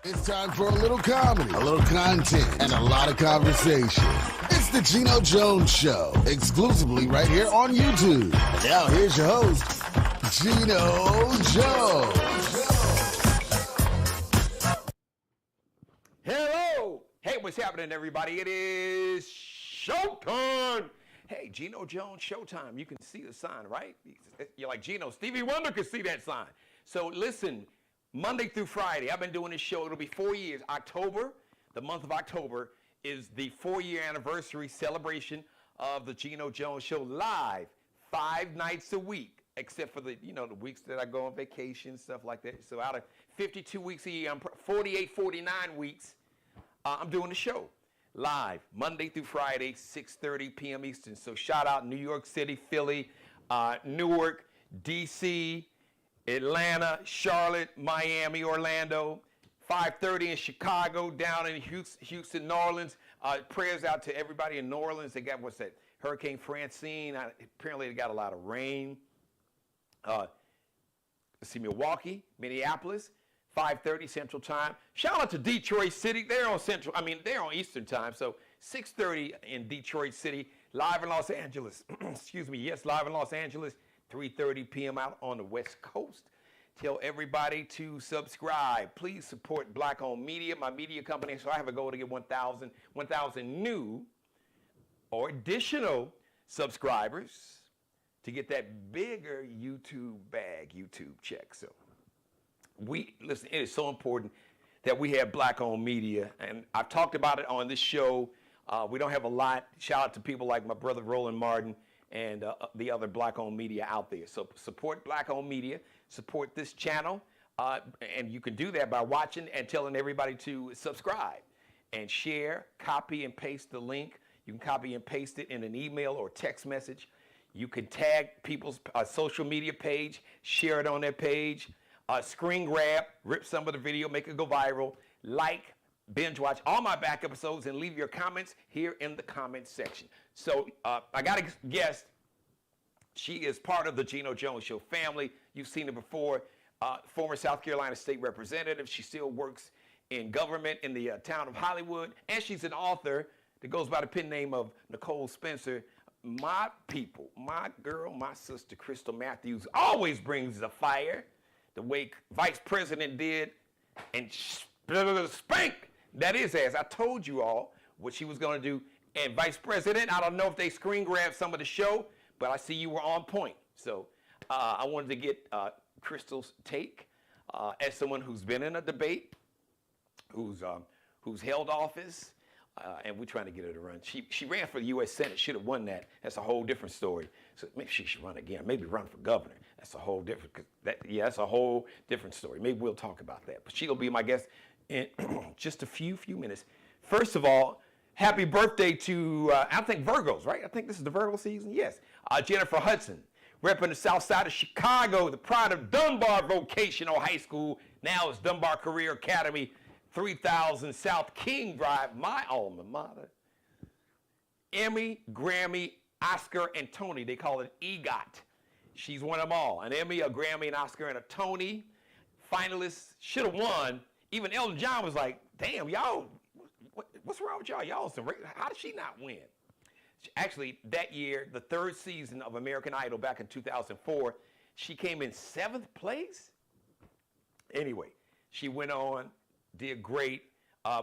It's time for a little comedy, a little content, and a lot of conversation. It's the Geno Jones Show, exclusively right here on YouTube. And now here's your host, Geno Jones. Hello! Hey, what's happening, everybody? It is showtime! Hey, Geno Jones, showtime. You can see the sign, right? You're like, Geno, Stevie Wonder could see that sign. So listen, Monday through Friday, I've been doing this show. It'll be 4 years. October, the month of October, is the 4-year anniversary celebration of the Geno Jones Show live 5 nights a week, except for the weeks that I go on vacation, stuff like that. So out of 52 weeks a year, I'm 48, 49 weeks, I'm doing the show live Monday through Friday, 6:30 p.m. Eastern. So shout out New York City, Philly, Newark, D.C., Atlanta, Charlotte, Miami, Orlando, 5:30 in Chicago, down in Houston, New Orleans. Prayers out to everybody in New Orleans. They got, Hurricane Francine. Apparently they got a lot of rain. Let's see, Milwaukee, Minneapolis, 5:30 Central Time. Shout out to Detroit City. They're on they're on Eastern Time. So 6:30 in Detroit City. Live in Los Angeles. Excuse me. Yes, live in Los Angeles. 3:30 p.m. out on the West Coast. Tell everybody to subscribe. Please support Black-owned media, my media company. So I have a goal to get 1,000 new or additional subscribers to get that bigger YouTube check. So listen, it is so important that we have Black-owned media. And I've talked about it on this show. We don't have a lot. Shout out to people like my brother Roland Martin and the other Black-owned media out there. So support Black-owned media, support this channel, and you can do that by watching and telling everybody to subscribe and share, copy and paste the link. You can copy and paste it in an email or text message. You can tag people's social media page, share it on their page, screen grab, rip some of the video, make it go viral, like, binge watch all my back episodes, and leave your comments here in the comments section. So I got a guest. She is part of the Geno Jones Show family. You've seen her before. Former South Carolina State Representative. She still works in government in the town of Hollywood. And she's an author that goes by the pen name of Nicole Spencer. My people, my girl, my sister, Crystal Matthews, always brings the fire the way Vice President did and spank that is ass. I told you all what she was going to do. And Vice President, I don't know if they screen grabbed some of the show, but I see you were on point. So I wanted to get Crystal's take as someone who's been in a debate, who's held office, and we're trying to get her to run. She ran for the U.S. Senate, should have won that. That's a whole different story. So maybe she should run again. Maybe run for governor. That's a whole different. That's a whole different story. Maybe we'll talk about that. But she'll be my guest in just a few minutes. First of all, happy birthday to, I think Virgos, right? I think this is the Virgo season, yes. Jennifer Hudson, repping the south side of Chicago, the pride of Dunbar Vocational High School. Now it's Dunbar Career Academy, 3000 South King Drive, my alma mater. Emmy, Grammy, Oscar, and Tony. They call it EGOT. She's won them all. An Emmy, a Grammy, an Oscar, and a Tony. Finalists should have won. Even Elton John was like, damn, y'all, what's wrong with y'all? How did she not win? Actually, that year, the 3rd season of American Idol back in 2004, she came in 7th place. Anyway, she went on, did great.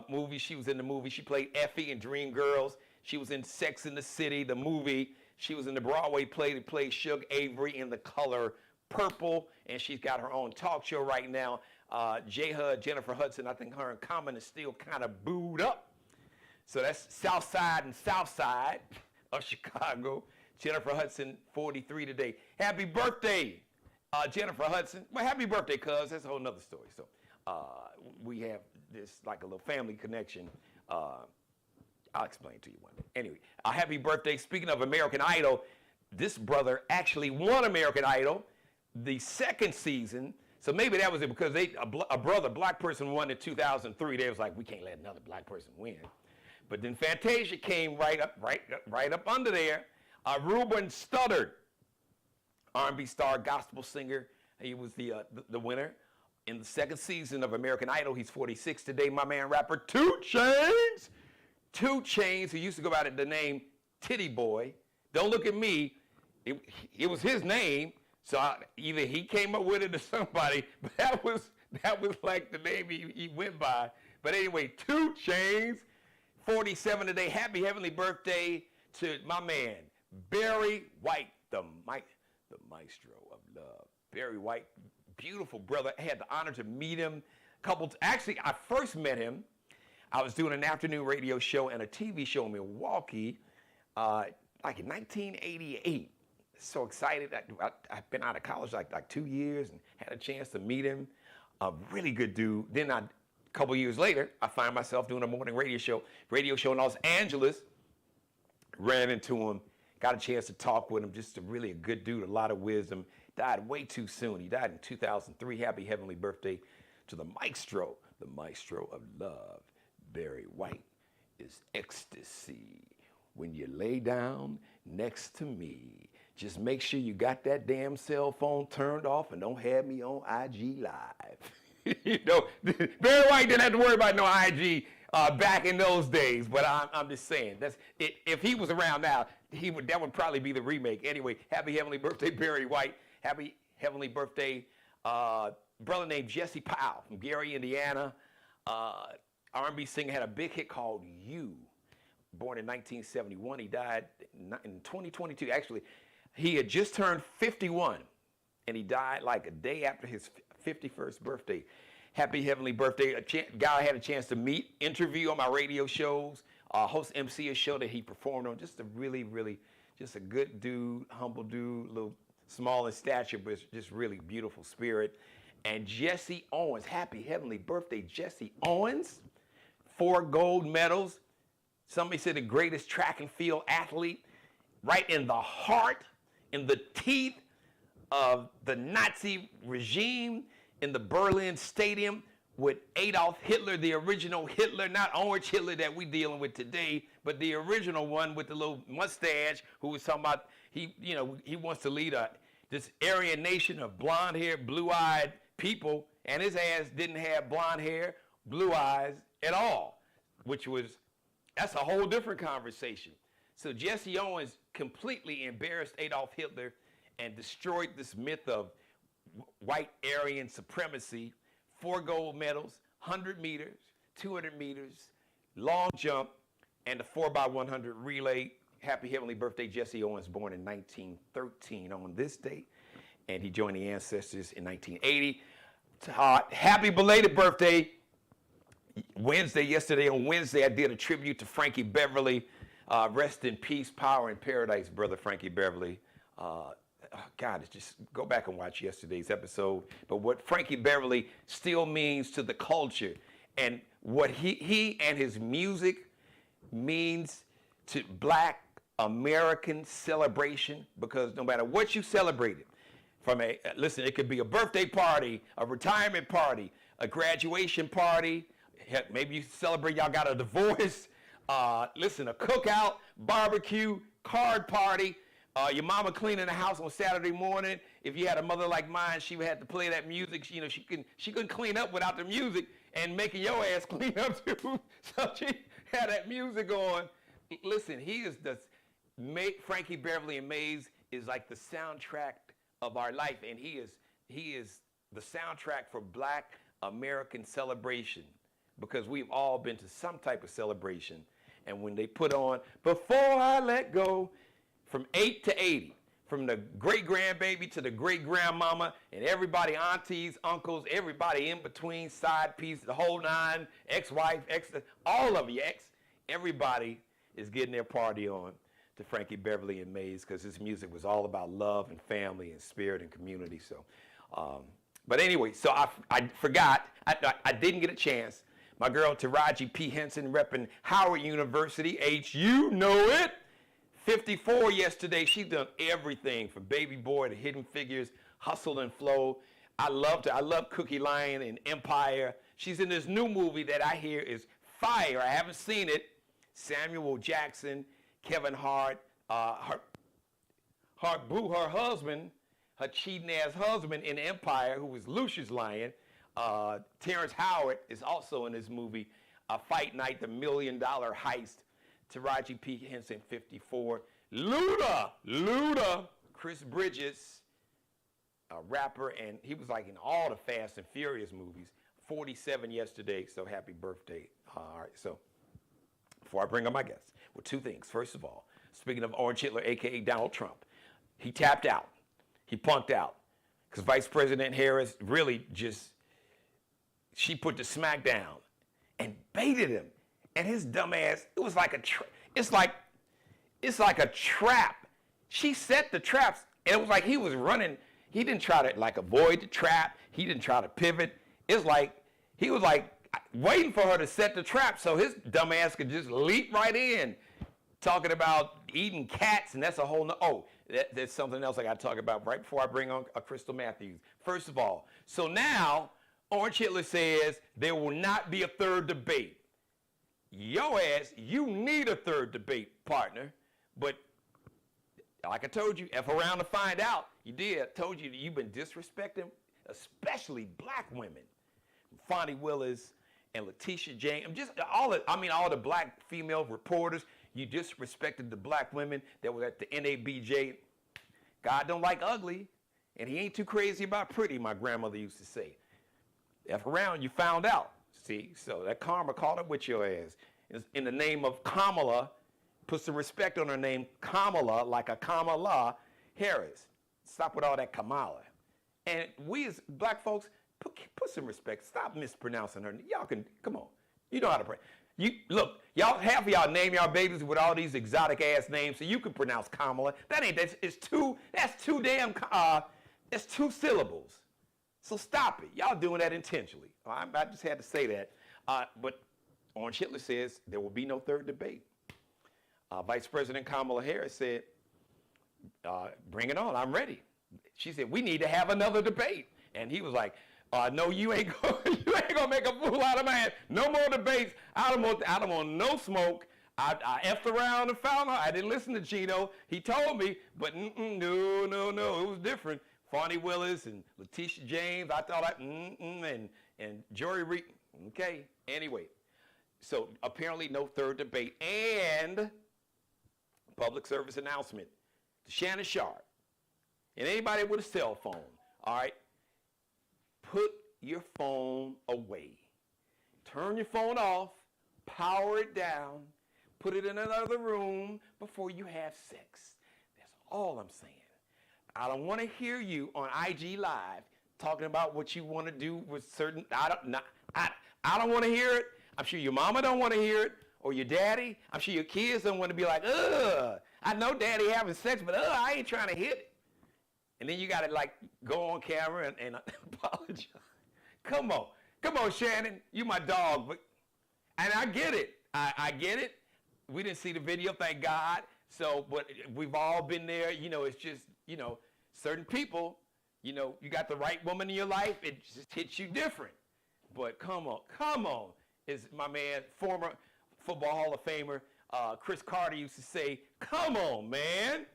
Movie, she was in the movie. She played Effie in Dreamgirls. She was in Sex and the City, the movie. She was in the Broadway play that played Suge Avery in The Color Purple, and she's got her own talk show right now. J-Hud, Jennifer Hudson, I think her and Common is still kind of booed up. So that's South Side and South Side of Chicago. Jennifer Hudson, 43 today. Happy birthday, Jennifer Hudson. Well, happy birthday, cuz. That's a whole nother story. So we have this like a little family connection. I'll explain to you one day. Anyway, happy birthday. Speaking of American Idol, this brother actually won American Idol the 2nd season. So maybe that was it because a black person won in 2003. They was like, we can't let another black person win. But then Fantasia came right up under there. Ruben Studdard, R&B star, gospel singer. He was the winner. in the second season of American Idol. He's 46 today. My man, rapper 2 Chainz. 2 Chainz, who used to go by the name Titty Boy. Don't look at me. It was his name, so either he came up with it or somebody, but that was like the name he went by. But anyway, 2 Chainz, 47 today. Happy heavenly birthday to my man, Barry White, the maestro of love. Barry White, beautiful brother. I had the honor to meet him actually, I first met him. I was doing an afternoon radio show and a TV show in Milwaukee, like in 1988. So excited. I've been out of college like 2 years and had a chance to meet him. A really good dude. Then a couple years later, I find myself doing a morning radio show in Los Angeles. Ran into him, got a chance to talk with him. Just really a good dude, a lot of wisdom. Died way too soon. He died in 2003. Happy heavenly birthday to the maestro of love. Barry White is ecstasy. When you lay down next to me, just make sure you got that damn cell phone turned off and don't have me on IG Live. You know, Barry White didn't have to worry about no IG back in those days, but I'm just saying, that's it. If he was around now, that would probably be the remake. Anyway, happy heavenly birthday, Barry White. Happy heavenly birthday, brother named Jesse Powell from Gary, Indiana. R&B singer, had a big hit called You. Born in 1971, he died in 2022. Actually, he had just turned 51, and he died like a day after his 51st birthday. Happy heavenly birthday. A guy I had a chance to meet, interview on my radio shows, host MC a show that he performed on. Just a really, really, just a good dude, humble dude, a little small in stature, but just really beautiful spirit. And Jesse Owens, happy heavenly birthday, Jesse Owens. 4 gold medals. Somebody said the greatest track and field athlete, right in the heart, in the teeth of the Nazi regime, in the Berlin Stadium with Adolf Hitler, the original Hitler, not Orange Hitler that we dealing with today, but the original one with the little mustache, who was talking about he wants to lead this Aryan nation of blonde-haired, blue-eyed people, and his ass didn't have blonde hair, blue eyes at all, that's a whole different conversation. So Jesse Owens completely embarrassed Adolf Hitler and destroyed this myth of white Aryan supremacy. 4 gold medals, 100 meters, 200 meters, long jump, and the 4x100 relay. Happy heavenly birthday, Jesse Owens, born in 1913 on this date, and he joined the Ancestors in 1980. Happy belated birthday. Yesterday on Wednesday, I did a tribute to Frankie Beverly. Rest in peace, power in paradise, brother Frankie Beverly. God, just go back and watch yesterday's episode. But what Frankie Beverly still means to the culture, and what he and his music means to Black American celebration, because no matter what you celebrated, listen, it could be a birthday party, a retirement party, a graduation party. Maybe you celebrate y'all got a divorce. Listen, a cookout, barbecue, card party. Your mama cleaning the house on Saturday morning. If you had a mother like mine, she would have to play that music. You know, she couldn't clean up without the music and making your ass clean up too. So she had that music on. Listen, Frankie Beverly and Mays is like the soundtrack of our life, and he is the soundtrack for Black American celebration, because we've all been to some type of celebration. And when they put on Before I Let Go, from 8 to 80, from the great-grandbaby to the great-grandmama, and everybody, aunties, uncles, everybody in between, side piece, the whole nine, ex-wife, all of you, everybody is getting their party on to Frankie Beverly and Mays, because his music was all about love and family and spirit and community. So, but anyway, so I forgot, I didn't get a chance. My girl Taraji P. Henson, repping Howard University, you know it. 54 yesterday. She's done everything from Baby Boy to Hidden Figures, Hustle and Flow. I loved her. I love Cookie Lion and Empire. She's in this new movie that I hear is fire. I haven't seen it. Samuel Jackson, Kevin Hart, her husband, her cheating ass husband in Empire, who was Lucius Lyon. Terrence Howard is also in this movie. Fight Night, the $1 Million Heist. Taraji P. Henson, 54. Luda, Chris Bridges, a rapper, and he was like in all the Fast and Furious movies. 47 yesterday, so happy birthday. All right, so before I bring up my guests, well, two things. First of all, speaking of Orange Hitler, a.k.a. Donald Trump, he tapped out. He punked out because Vice President Harris really she put the smack down and baited him. And his dumb ass, it was like it's like a trap. She set the traps, and it was like he was running. He didn't try to like avoid the trap. He didn't try to pivot. It's like he was like waiting for her to set the trap so his dumb ass could just leap right in. Talking about eating cats, and that's a whole there's something else I got to talk about right before I bring on Crystal Matthews. First of all, so now Orange Hitler says there will not be a third debate. Yo ass, you need a third debate, partner. But like I told you, F around to find out. You did. I told you that you've been disrespecting, especially black women. Fonnie Willis and Letitia James, just all the black female reporters. You disrespected the black women that were at the NABJ. God don't like ugly, and he ain't too crazy about pretty, my grandmother used to say. F around, you found out. See, so that karma caught up with your ass. In the name of Kamala, put some respect on her name, Kamala, like a Kamala Harris. Stop with all that Kamala. And we as black folks, put some respect. Stop mispronouncing her. Y'all can, come on. You know how to pray. Look, half of y'all name y'all babies with all these exotic ass names so you can pronounce Kamala. That's two syllables. So stop it. Y'all doing that intentionally. I just had to say that. But Orange Hitler says there will be no third debate. Vice President Kamala Harris said, bring it on, I'm ready. She said, we need to have another debate. And he was like, no, you ain't gonna make a fool out of my ass. No more debates. I don't want no smoke. I effed around and found out. I didn't listen to Geno. He told me, but no, it was different. Fonnie Willis and Letitia James, I thought and Jory Reed. Okay, anyway. So apparently no third debate. And public service announcement to Shannon Sharp and anybody with a cell phone, all right, put your phone away. Turn your phone off, power it down, put it in another room before you have sex. That's all I'm saying. I don't want to hear you on IG Live talking about what you want to do with certain. I don't want to hear it. I'm sure your mama don't want to hear it, or your daddy. I'm sure your kids don't want to be like, ugh. I know daddy having sex, but I ain't trying to hit it. And then you got to like go on camera and apologize. Come on, Shannon. You my dog, and I get it. I get it. We didn't see the video, thank God. So, but we've all been there. It's just, certain people, you got the right woman in your life, it just hits you different. But come on, is my man, former Football Hall of Famer, Chris Carter used to say, come on, man.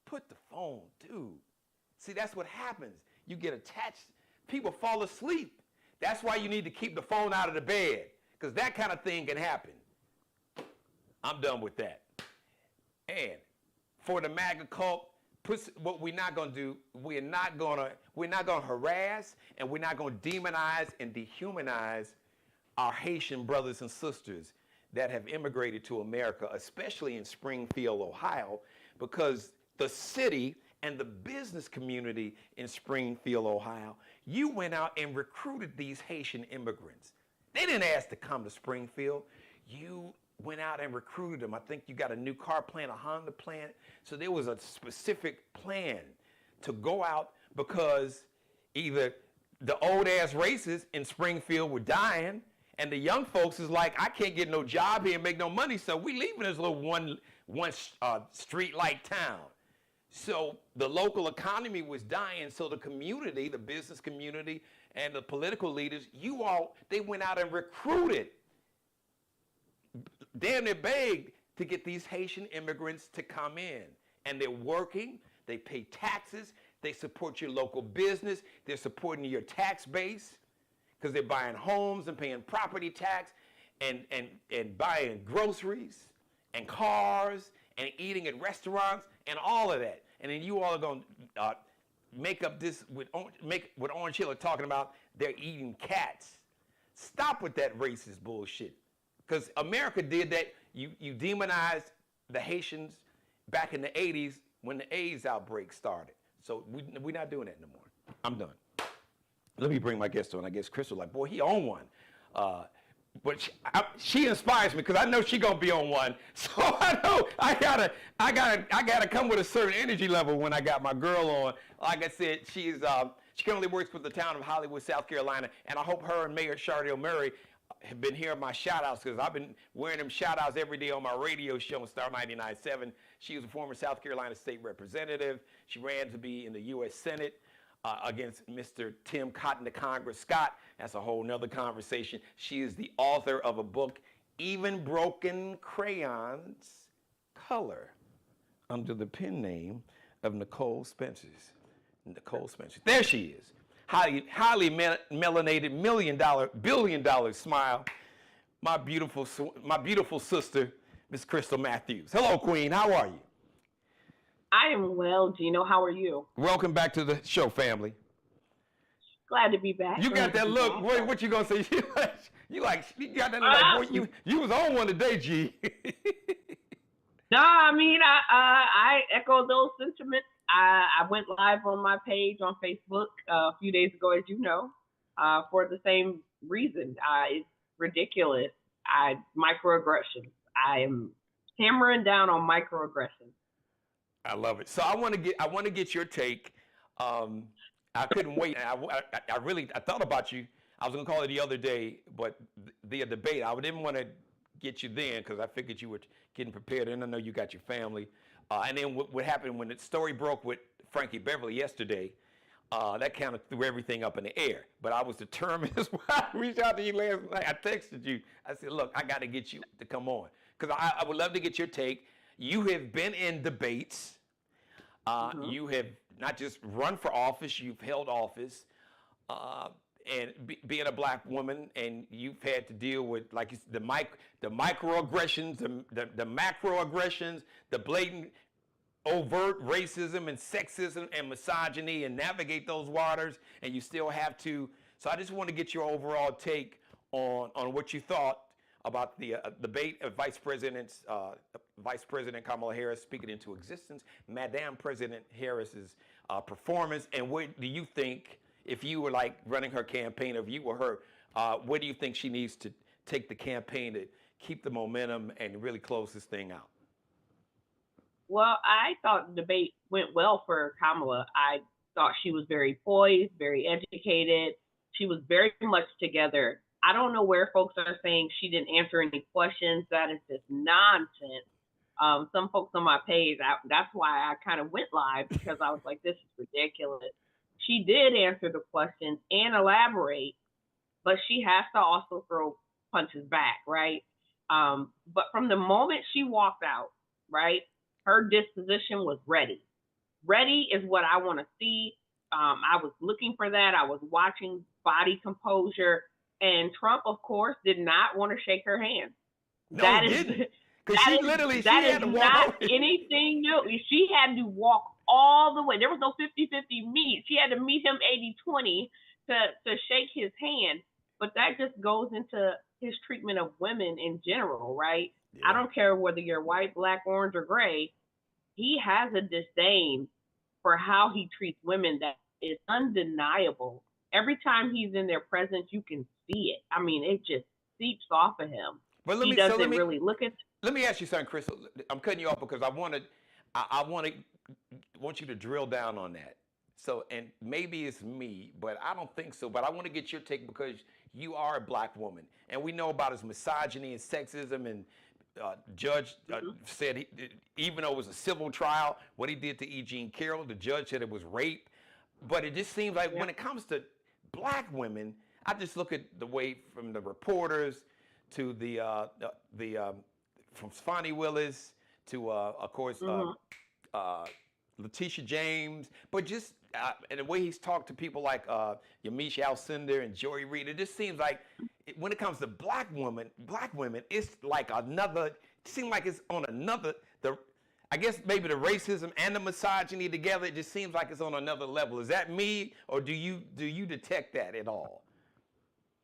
Put the phone, dude. See, that's what happens. You get attached. People fall asleep. That's why you need to keep the phone out of the bed, because that kind of thing can happen. I'm done with that. And for the MAGA cult, what we're not going to do, we're not going to harass, and we're not going to demonize and dehumanize our Haitian brothers and sisters that have immigrated to America, especially in Springfield, Ohio, because the city and the business community in Springfield, Ohio, you went out and recruited these Haitian immigrants. They didn't ask to come to Springfield. You went out and recruited them. I think you got a new car plant, a Honda plant. So there was a specific plan to go out because either the old ass racists in Springfield were dying, and the young folks is like, I can't get no job here and make no money, so we leaving this little one street light town. So the local economy was dying, so the community, the business community, and the political leaders, they went out and recruited, damn near begged to get these Haitian immigrants to come in. And they're working, they pay taxes, they support your local business, they're supporting your tax base. because they're buying homes and paying property tax and buying groceries and cars and eating at restaurants and all of that. And then you all are going to make up this with Orange Hill are talking about they're eating cats. Stop with that racist bullshit. Because America did that. You demonized the Haitians back in the 80s when the AIDS outbreak started. So we're not doing that no more. I'm done. Let me bring my guest on. I guess Crystal, like, boy, he on one. But she inspires me because I know she gonna be on one. So I know I gotta come with a certain energy level when I got my girl on. Like I said, she currently works with the town of Hollywood, South Carolina, and I hope her and Mayor Chardell Murray have been hearing my shout outs because I've been wearing them shout outs every day on my radio show on Star 99.7. She was a former South Carolina state representative. She ran to be in the U.S. Senate against Mr. Tim Cotton to Congress Scott. That's a whole nother conversation. She is the author of a book, Even Broken Crayons Color, under the pen name of Nicole Spencer. There she is. Highly melanated, billion-dollar smile. My beautiful sister, Miss Crystal Matthews. Hello, Queen. How are you? I am well, Geno. How are you? Welcome back to the show, family. Glad to be back. You got that look. Boy, what you gonna say? You got that look like, boy, you was on one today, G. No, I mean, I echo those sentiments. I went live on my page on Facebook a few days ago, as you know, for the same reason. It's ridiculous. Microaggressions. I am hammering down on microaggressions. I love it. So I want to get your take. I couldn't wait. I thought about you. I was gonna call it the other day, but the debate. I didn't want to get you then because I figured you were getting prepared, and I know you got your family. And then what happened when the story broke with Frankie Beverly yesterday? That kind of threw everything up in the air. But I was determined. That's why I reached out to you last night. I texted you. I said, look, I got to get you to come on because I would love to get your take. You have been in debates. You have not just run for office, you've held office, and being a black woman, and you've had to deal with like the microaggressions, the macroaggressions, the blatant, overt racism and sexism and misogyny, and navigate those waters, and you still have to. So I just want to get your overall take on what you thought about the debate of Vice President Kamala Harris speaking into existence, Madam President Harris's performance, and what do you think, if you were like running her campaign, if you were her, what do you think she needs to take the campaign to keep the momentum and really close this thing out? Well, I thought the debate went well for Kamala. I thought she was very poised, very educated. She was very much together. I don't know where folks are saying she didn't answer any questions. That is just nonsense. Some folks on my page, that's why I kind of went live, because I was like, this is ridiculous. She did answer the questions and elaborate, but she has to also throw punches back, right? But from the moment she walked out, right, her disposition was ready. Ready is what I want to see. I was looking for that. I was watching body composure. And Trump, of course, did not want to shake her hand. No, he didn't. Because she had to walk not away. Anything new. She had to walk all the way. There was no 50-50 meet. She had to meet him 80-20 to shake his hand. But that just goes into his treatment of women in general, right? Yeah. I don't care whether you're white, black, orange, or gray. He has a disdain for how he treats women that is undeniable. Every time he's in their presence, you can see it. I mean, it just seeps off of him. But he doesn't really look at. Let me ask you something, Crystal. I'm cutting you off because I want you to drill down on that. So, and maybe it's me, but I don't think so. But I want to get your take because you are a black woman, and we know about his misogyny and sexism. And judge said even though it was a civil trial, what he did to E. Jean Carroll, the judge said it was rape. But it just seems like when it comes to black women, I just look at the way from the reporters to from Sfonny Willis to of course Letitia James, but just and the way he's talked to people like Yamiche Alcindor and Joy Reid, it just seems like when it comes to black women, it's like another. It seems like it's on another. I guess maybe the racism and the misogyny together. It just seems like it's on another level. Is that me, or do you detect that at all?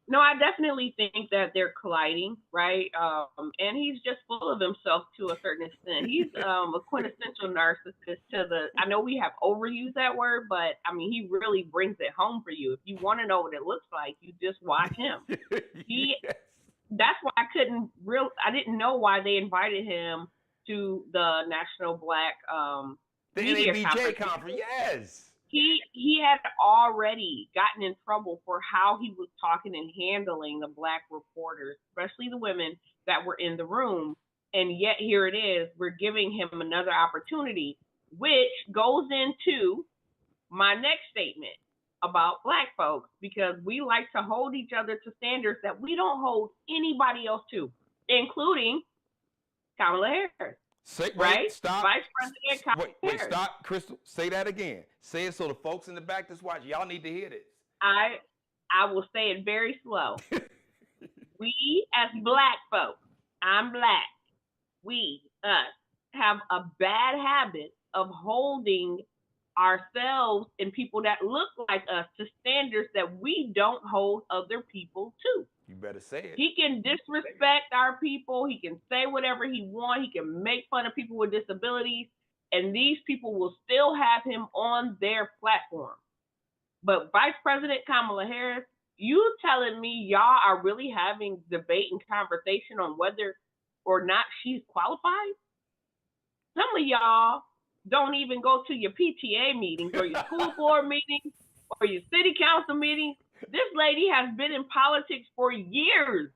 No, I definitely think that they're colliding, right? And he's just full of himself to a certain extent. He's a quintessential narcissist to the. I know we have overused that word, but I mean he really brings it home for you. If you want to know what it looks like, you just watch him. He. Yes. That's why I didn't know why they invited him to the National Black the Media NABJ conference. Yes. He had already gotten in trouble for how he was talking and handling the black reporters, especially the women that were in the room. And yet here it is, we're giving him another opportunity, which goes into my next statement about black folks, because we like to hold each other to standards that we don't hold anybody else to, including Kamala Harris. Right? Stop. Vice President Kamala Harris. Stop, Crystal. Say that again. Say it so the folks in the back that's watching, y'all need to hear this. I will say it very slow. We as black folks, I'm black, us, have a bad habit of holding ourselves and people that look like us to standards that we don't hold other people to. You better say it. He can disrespect our people. He can say whatever he wants. He can make fun of people with disabilities. And these people will still have him on their platform. But Vice President Kamala Harris, you telling me y'all are really having debate and conversation on whether or not she's qualified? Some of y'all don't even go to your PTA meetings or your school board meetings or your city council meetings. This lady has been in politics for years.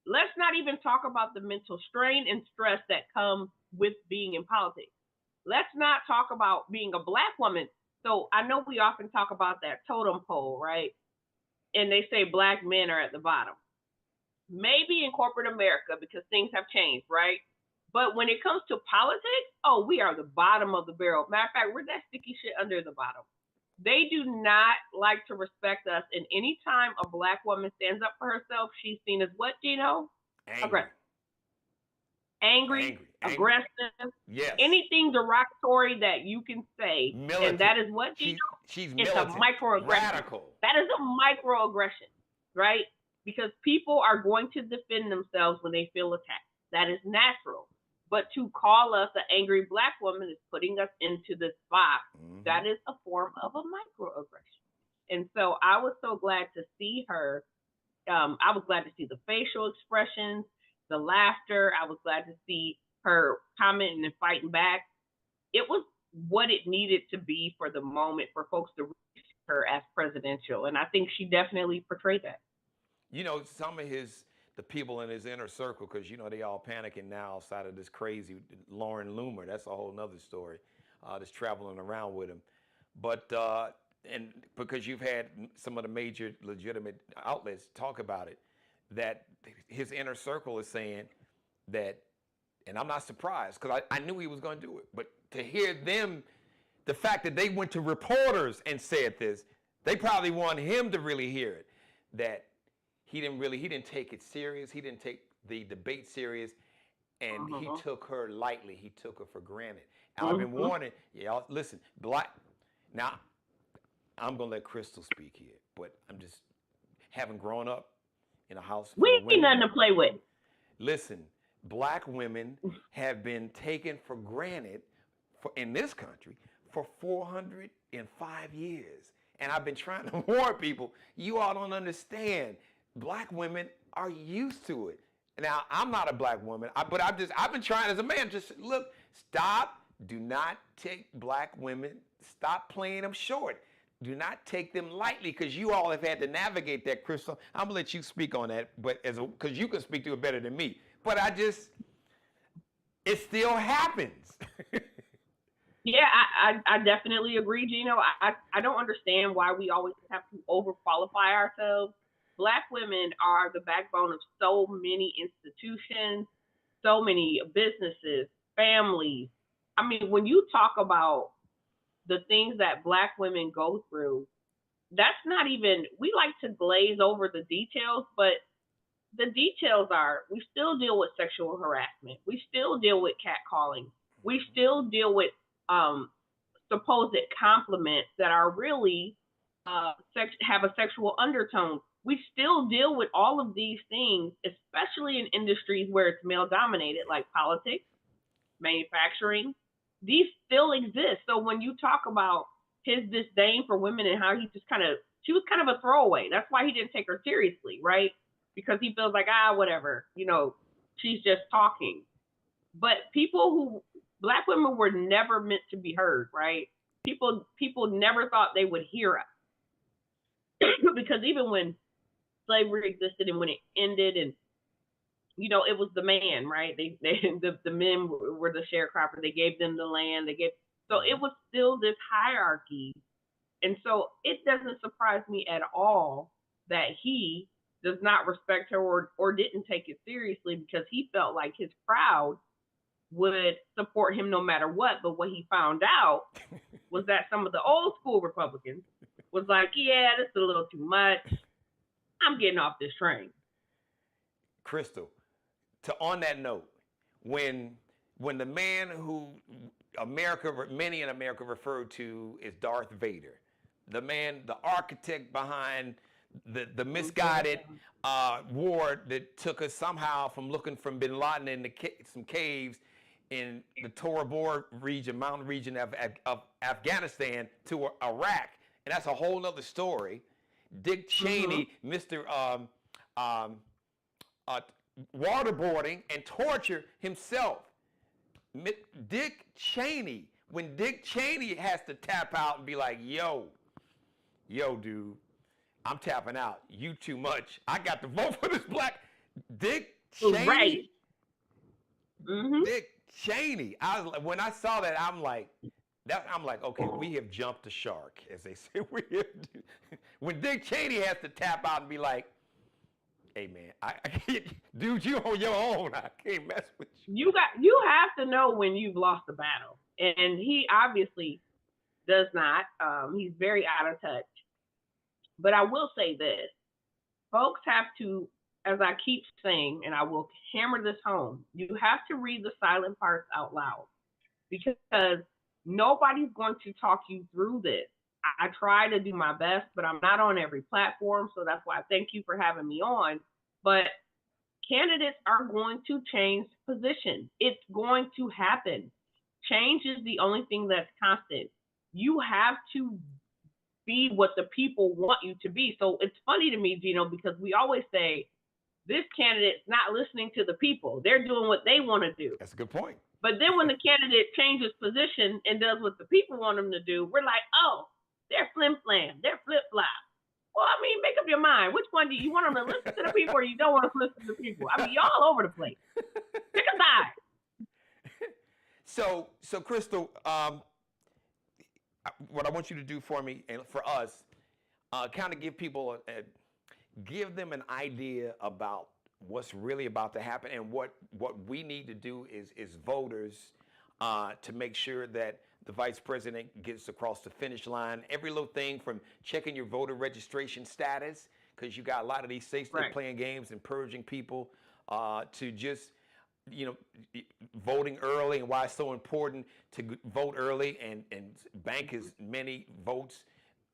Let's not even talk about the mental strain and stress that comes with being in politics. Let's not talk about being a black woman. So I know we often talk about that totem pole, right? And they say black men are at the bottom. Maybe in corporate America because things have changed, right? But when it comes to politics, we are the bottom of the barrel. Matter of fact, we're that sticky shit under the bottom. They do not like to respect us. And anytime a black woman stands up for herself, she's seen as what, Geno? Angry, aggressive. Yes. Anything derogatory that you can say. Militant. And that is what, Geno? She's it's a microaggression. Radical. That is a microaggression, right? Because people are going to defend themselves when they feel attacked. That is natural. But to call us an angry black woman is putting us into this box. Mm-hmm. That is a form of a microaggression. And so I was so glad to see her. I was glad to see the facial expressions, the laughter. I was glad to see her commenting and fighting back. It was what it needed to be for the moment for folks to reach her as presidential. And I think she definitely portrayed that. You know, some of the people in his inner circle, because, you know, they all panicking now outside of this crazy Lauren Loomer. That's a whole nother story that's traveling around with him. But, and because you've had some of the major legitimate outlets talk about it, that his inner circle is saying that, and I'm not surprised, because I knew he was going to do it, but to hear them, the fact that they went to reporters and said this, they probably want him to really hear it, that he didn't take it serious. He didn't take the debate serious, and he took her lightly. He took her for granted. And I've been warning y'all. Listen, now I'm gonna let Crystal speak here, but I'm just having grown up in a house. We ain't nothing to play with. Listen, black women have been taken for granted in this country for 405 years, and I've been trying to warn people. You all don't understand. Black women are used to it. Now, I'm not a black woman, but I've been trying as a man, just look, do not take black women, stop playing them short. Do not take them lightly, because you all have had to navigate that, Crystal. I'm gonna let you speak on that, but because you can speak to it better than me. But it still happens. Yeah, I definitely agree, Geno. I don't understand why we always have to overqualify ourselves. Black women are the backbone of so many institutions, so many businesses, families, I mean, when you talk about the things that Black women go through, that's not even, we like to glaze over the details, but the details are we still deal with sexual harassment. We still deal with catcalling. We still deal with um, supposed compliments that are really have a sexual undertone. We still deal with all of these things, especially in industries where it's male dominated, like politics, manufacturing. These still exist. So when you talk about his disdain for women and how he just kind of, she was kind of a throwaway. That's why he didn't take her seriously, right? Because he feels like, whatever, she's just talking. But Black women were never meant to be heard, right? People never thought they would hear us. Because even when slavery existed and when it ended, and it was the man, right? The men were the sharecroppers. They gave them the land. So it was still this hierarchy, and so it doesn't surprise me at all that he does not respect her or didn't take it seriously, because he felt like his crowd would support him no matter what. But what he found out was that some of the old school Republicans was like, yeah, this is a little too much. I'm getting off this train. Crystal, on that note, when the man who many in America referred to as Darth Vader, the man, the architect behind the misguided war that took us somehow from looking from Bin Laden in some caves in the Tora Bora region, mountain region of Afghanistan to Iraq, and that's a whole nother story. Dick Cheney, Mr. Waterboarding and torture himself. Dick Cheney, when Dick Cheney has to tap out and be like, yo, dude, I'm tapping out. You too much. I got to vote for this black Dick Cheney. Right. Dick Cheney. When I saw that, I'm like, okay, we have jumped the shark, as they say. When Dick Cheney has to tap out and be like, hey man, I can't, dude, you on your own. I can't mess with you. You have to know when you've lost the battle, and he obviously does not. He's very out of touch. But I will say this: folks have to, as I keep saying, and I will hammer this home, you have to read the silent parts out loud, because nobody's going to talk you through this. I try to do my best, but I'm not on every platform, so that's why I thank you for having me on. But candidates are going to change position. It's going to happen. Change is the only thing that's constant. You have to be what the people want you to be. So it's funny to me, Geno, because we always say, this candidate's not listening to the people. They're doing what they want to do. That's a good point. But then when the candidate changes position and does what the people want them to do, we're like, oh, they're flim-flam, they're flip-flop. Well, I mean, make up your mind. Which one do you want them to listen to the people, or you don't want to listen to the people? I mean, you're all over the place. Pick a side. So Crystal, what I want you to do for me and for us, kind of give people, give them an idea about what's really about to happen, and what we need to do is voters to make sure that the vice president gets across the finish line. Every little thing from checking your voter registration status, because you got a lot of these states that are playing games and purging people, to just, voting early, and why it's so important to vote early and bank as many votes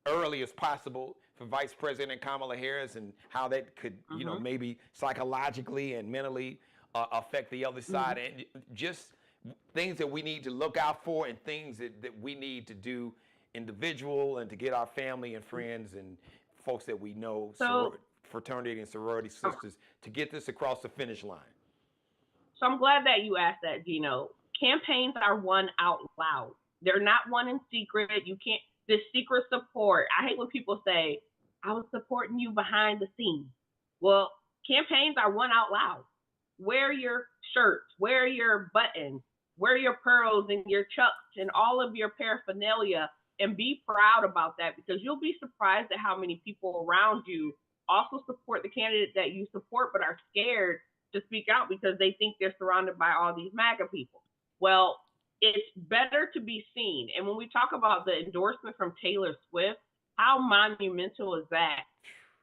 early as possible for Vice President Kamala Harris, and how that could, maybe psychologically and mentally affect the other side, and just things that we need to look out for, and things that we need to do individual, and to get our family and friends and folks that we know, fraternity and sorority sisters, to get this across the finish line. So I'm glad that you asked that, Geno. Campaigns are won out loud. They're not won in secret. You can't, this secret support. I hate when people say, I was supporting you behind the scenes. Well, campaigns are won out loud. Wear your shirts, wear your buttons, wear your pearls and your chucks and all of your paraphernalia, and be proud about that, because you'll be surprised at how many people around you also support the candidate that you support, but are scared to speak out because they think they're surrounded by all these MAGA people. Well, it's better to be seen. And when we talk about the endorsement from Taylor Swift, how monumental is that?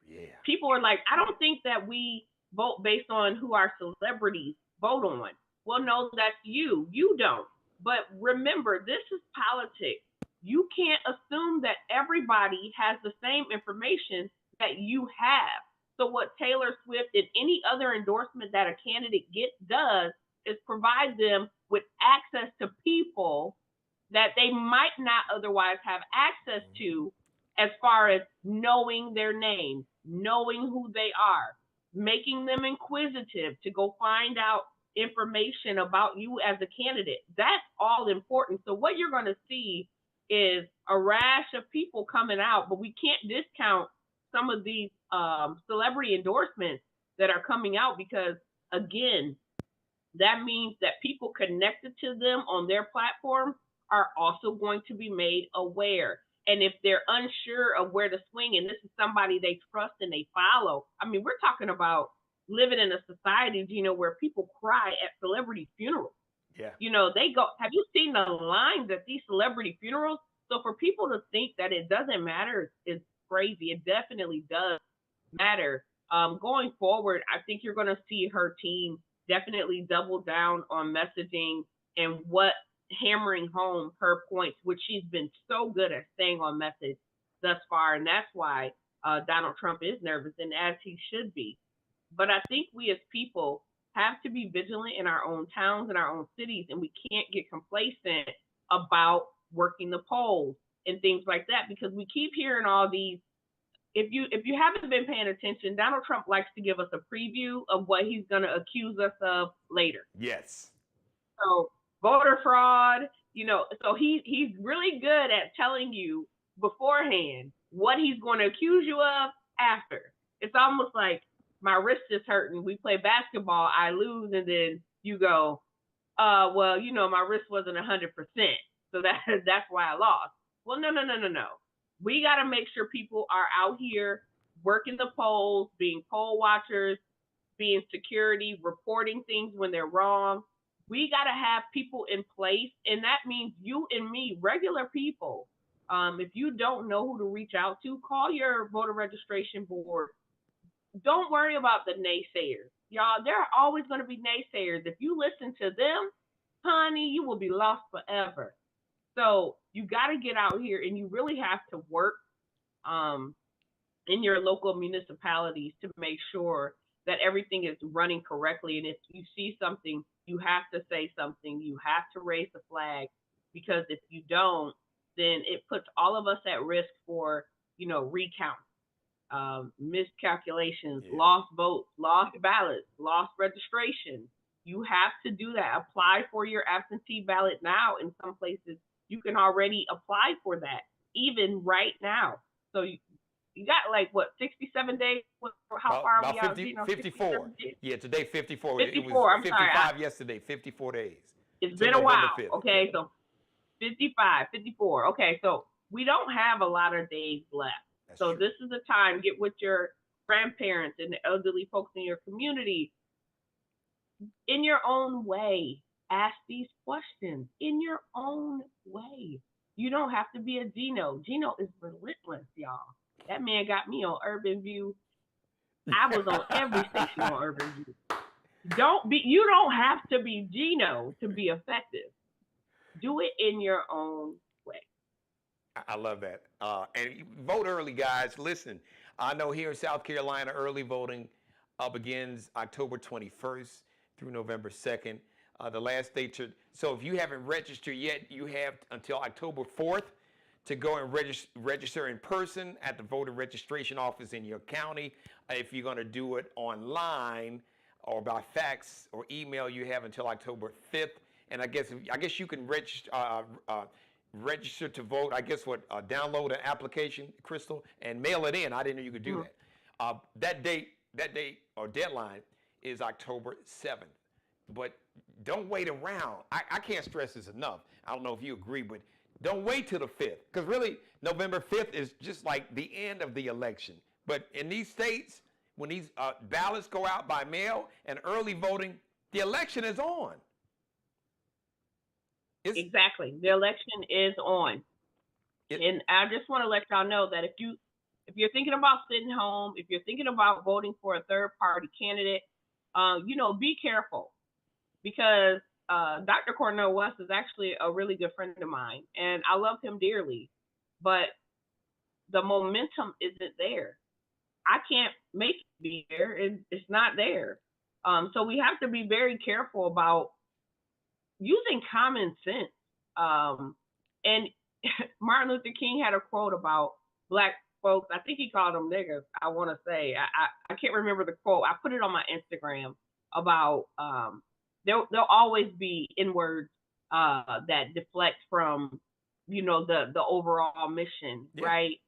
Yeah. People are like, I don't think that we vote based on who our celebrities vote on. Well, no, that's you. You don't. But remember, this is politics. You can't assume that everybody has the same information that you have. So what Taylor Swift and any other endorsement that a candidate does is provide them with access to people that they might not otherwise have access to, as far as knowing their name, knowing who they are, making them inquisitive to go find out information about you as a candidate. That's all important. So what you're going to see is a rash of people coming out, but we can't discount some of these celebrity endorsements that are coming out, because, again, that means that people connected to them on their platform are also going to be made aware. And if they're unsure of where to swing, and this is somebody they trust and they follow, I mean, we're talking about living in a society, where people cry at celebrity funerals. Yeah. They go, have you seen the lines at these celebrity funerals? So for people to think that it doesn't matter is crazy. It definitely does matter. Going forward, I think you're going to see her team definitely double down on messaging and hammering home her points, which she's been so good at staying on message thus far. And that's why Donald Trump is nervous, and as he should be. But I think we as people have to be vigilant in our own towns and our own cities, and we can't get complacent about working the polls and things like that, because we keep hearing all these. If you haven't been paying attention, Donald Trump likes to give us a preview of what he's going to accuse us of later. Yes. So voter fraud, so he's really good at telling you beforehand what he's going to accuse you of after. It's almost like, my wrist is hurting. We play basketball, I lose, and then you go, well, my wrist wasn't 100%, so that's why I lost. Well, no. We got to make sure people are out here working the polls, being poll watchers, being security, reporting things when they're wrong. We got to have people in place, and that means you and me, regular people. If you don't know who to reach out to, call your voter registration board. Don't worry about the naysayers. Y'all, there are always going to be naysayers. If you listen to them, honey, you will be lost forever. So you got to get out here, and you really have to work in your local municipalities to make sure that everything is running correctly. And if you see something, you have to say something. You have to raise the flag, because if you don't, then it puts all of us at risk for, recount. Miscalculations, lost votes, lost ballots, lost registration. You have to do that. Apply for your absentee ballot now. In some places, you can already apply for that, even right now. So you got 67 days? How far are we out? 54. Yeah, today 54. 54, it was I'm 55 sorry. Yesterday, 54 days. It's been a while. 5th. Okay, so 55, 54. Okay, so we don't have a lot of days left. That's so true. This is the time. Get with your grandparents and the elderly folks in your community. In your own way, ask these questions in your own way. You don't have to be a Geno. Geno is relentless, y'all. That man got me on Urban View. I was on every station on Urban View. You don't have to be Geno to be effective. Do it in your own way. I love that. And vote early, guys. Listen, I know here in South Carolina, early voting begins October 21st through November 2nd. The last day so if you haven't registered yet, you have until October 4th to go and register in person at the voter registration office in your county. If you're going to do it online or by fax or email, you have until October 5th. And I guess you can register to vote. I guess download an application, Crystal, and mail it in. I didn't know you could do that. That date or deadline is October 7th. But don't wait around. I can't stress this enough. I don't know if you agree, but don't wait till the 5th, because really November 5th is just like the end of the election. But in these states, when these ballots go out by mail and early voting, the election is on. Exactly. The election is on. And I just want to let y'all know that if you're thinking about sitting home, if you're thinking about voting for a third party candidate, be careful, because Dr. Cornel West is actually a really good friend of mine, and I love him dearly, but the momentum isn't there. I can't make it be there. It's not there. So we have to be very careful about using common sense. And Martin Luther King had a quote about black folks. I think he called them niggas. I want to say I can't remember the quote. I put it on my Instagram about there'll always be N-words that deflect from the overall mission, right?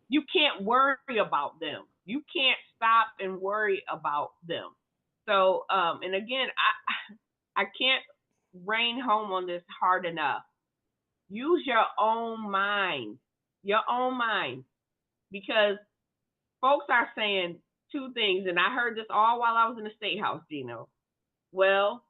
You can't worry about them. You can't stop and worry about them. So and again, I can't rain home on this hard enough. Use your own mind. Your own mind. Because folks are saying two things, and I heard this all while I was in the State House, Geno. Well,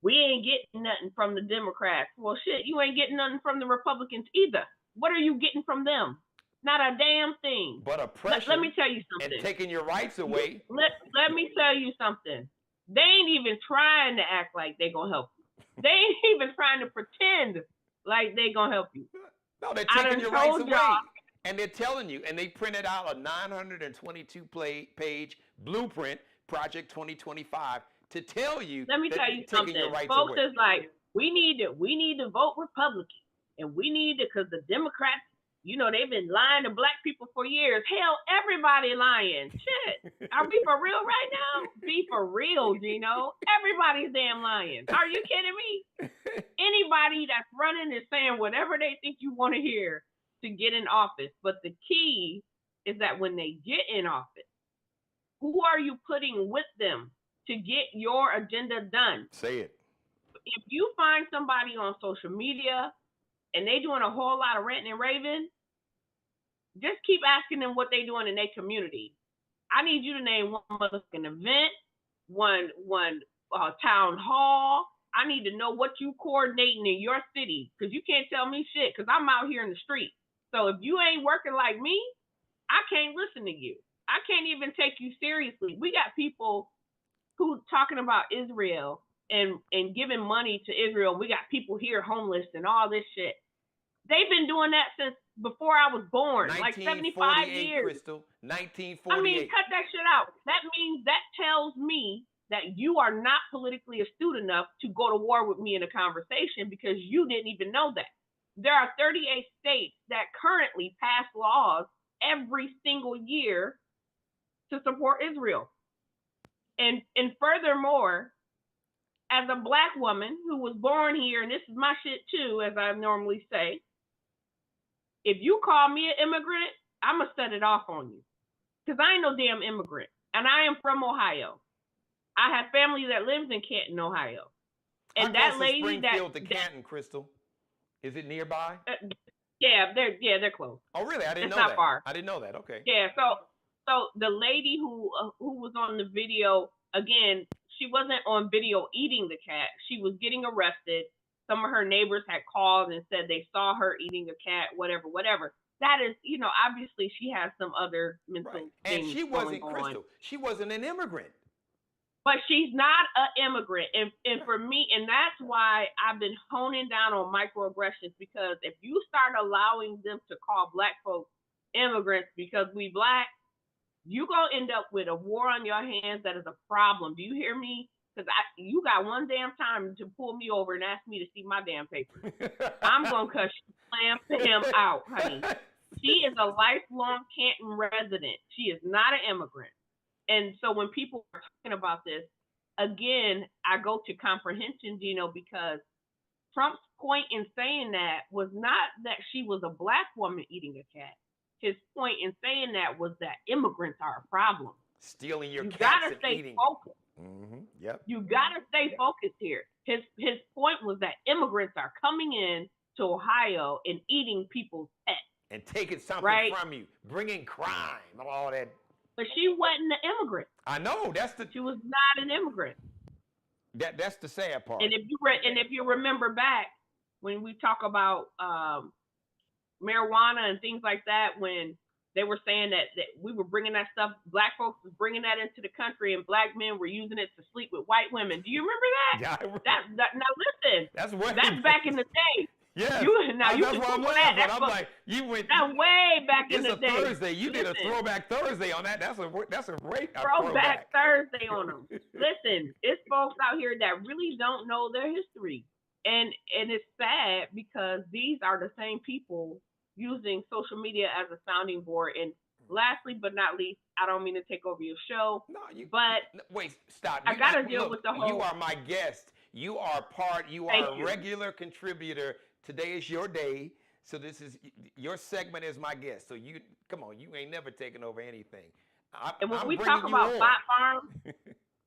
we ain't getting nothing from the Democrats. Well, shit, you ain't getting nothing from the Republicans either. What are you getting from them? Not a damn thing. But oppression. Let me tell you something. And taking your rights away. Let me tell you something. They ain't even trying to act like they gonna help you. They ain't even trying to pretend like they gonna help you. No, they're taking your rights away. And they're telling you, and they printed out a 922-page blueprint, Project 2025, to tell you. Let me tell you something. Folks is like, we need to vote Republican, and we need to, because the Democrats, they've been lying to black people for years. Hell, everybody lying. Shit, are we for real right now? Be for real, Geno. Everybody's damn lying. Are you kidding me? Anybody that's running is saying whatever they think you want to hear to get in office. But the key is that when they get in office, who are you putting with them to get your agenda done? Say it. If you find somebody on social media and they doing a whole lot of ranting and raving, just keep asking them what they doing in their community. I need you to name one motherfucking event, one town hall. I need to know what you coordinating in your city, because you can't tell me shit, because I'm out here in the street. So if you ain't working like me, I can't listen to you. I can't even take you seriously. We got people who talking about Israel and giving money to Israel. We got people here homeless and all this shit. They've been doing that since before I was born, like 75 years. Crystal, 1948. I mean, cut that shit out. That means, that tells me that you are not politically astute enough to go to war with me in a conversation, because you didn't even know that. There are 38 states that currently pass laws every single year to support Israel. And furthermore, as a black woman who was born here, and this is my shit too, as I normally say, if you call me an immigrant, I'm going to set it off on you. Because I ain't no damn immigrant. And I am from Ohio. I have family that lives in Canton, Ohio. And that lady Springfield to Canton, Crystal? Is it nearby? Yeah, they're close. Oh, really? I didn't know that. It's not far. I didn't know that. Okay. Yeah, so the lady who was on the video, again, she wasn't on video eating the cat. She was getting arrested. Some of her neighbors had called and said they saw her eating a cat, whatever. That is, obviously she has some other mental things. And she wasn't, going Crystal, on. she wasn't an immigrant. But she's not an immigrant. And for me, and that's why I've been honing down on microaggressions, because if you start allowing them to call black folks immigrants because we black, you're going to end up with a war on your hands that is a problem. Do you hear me? Because you got one damn time to pull me over and ask me to see my damn papers. I'm going to cuss him out, honey. She is a lifelong Canton resident. She is not an immigrant. And so when people are talking about this, again, I go to comprehension, Geno, because Trump's point in saying that was not that she was a black woman eating a cat. His point in saying that was that immigrants are a problem. Stealing your you cats gotta and stay eating. Focused. Mm-hmm. Yep. You gotta stay focused here. His point was that immigrants are coming in to Ohio and eating people's pets and taking something from you, bringing crime, all that. But she wasn't an immigrant. I know. She was not an immigrant. That's the sad part. And if you remember back, when we talk about marijuana and things like that, when they were saying that we were bringing that stuff, black folks was bringing that into the country, and black men were using it to sleep with white women. Do you remember that? Yeah, I remember. Now listen, that's back in the day. Yeah. That's why I'm laughing. I'm like, you went. That's way back in the day. It's a Thursday. You did a throwback Thursday on that. That's a great throwback Thursday on them. Listen, it's folks out here that really don't know their history, and it's sad because these are the same people using social media as a sounding board. And lastly but not least, I don't mean to take over your show. Wait, stop. I gotta deal with the whole. You are my guest. You are a regular contributor. Today is your day. So this is your segment as my guest. So you come on, you ain't never taken over anything. And when we talk about bot farms,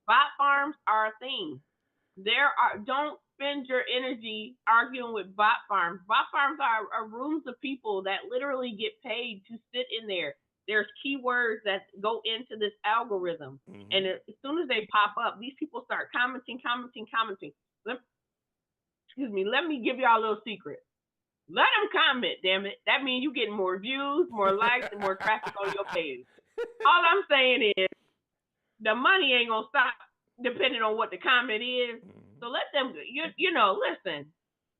bot farms are a thing. Don't spend your energy arguing with bot farms. Bot farms are rooms of people that literally get paid to sit in there. There's keywords that go into this algorithm. Mm-hmm. And as soon as they pop up, these people start commenting. Let me give y'all a little secret. Let them comment, damn it. That means you getting more views, more likes, and more traffic on your page. All I'm saying is the money ain't going to stop depending on what the comment is. So let them, listen.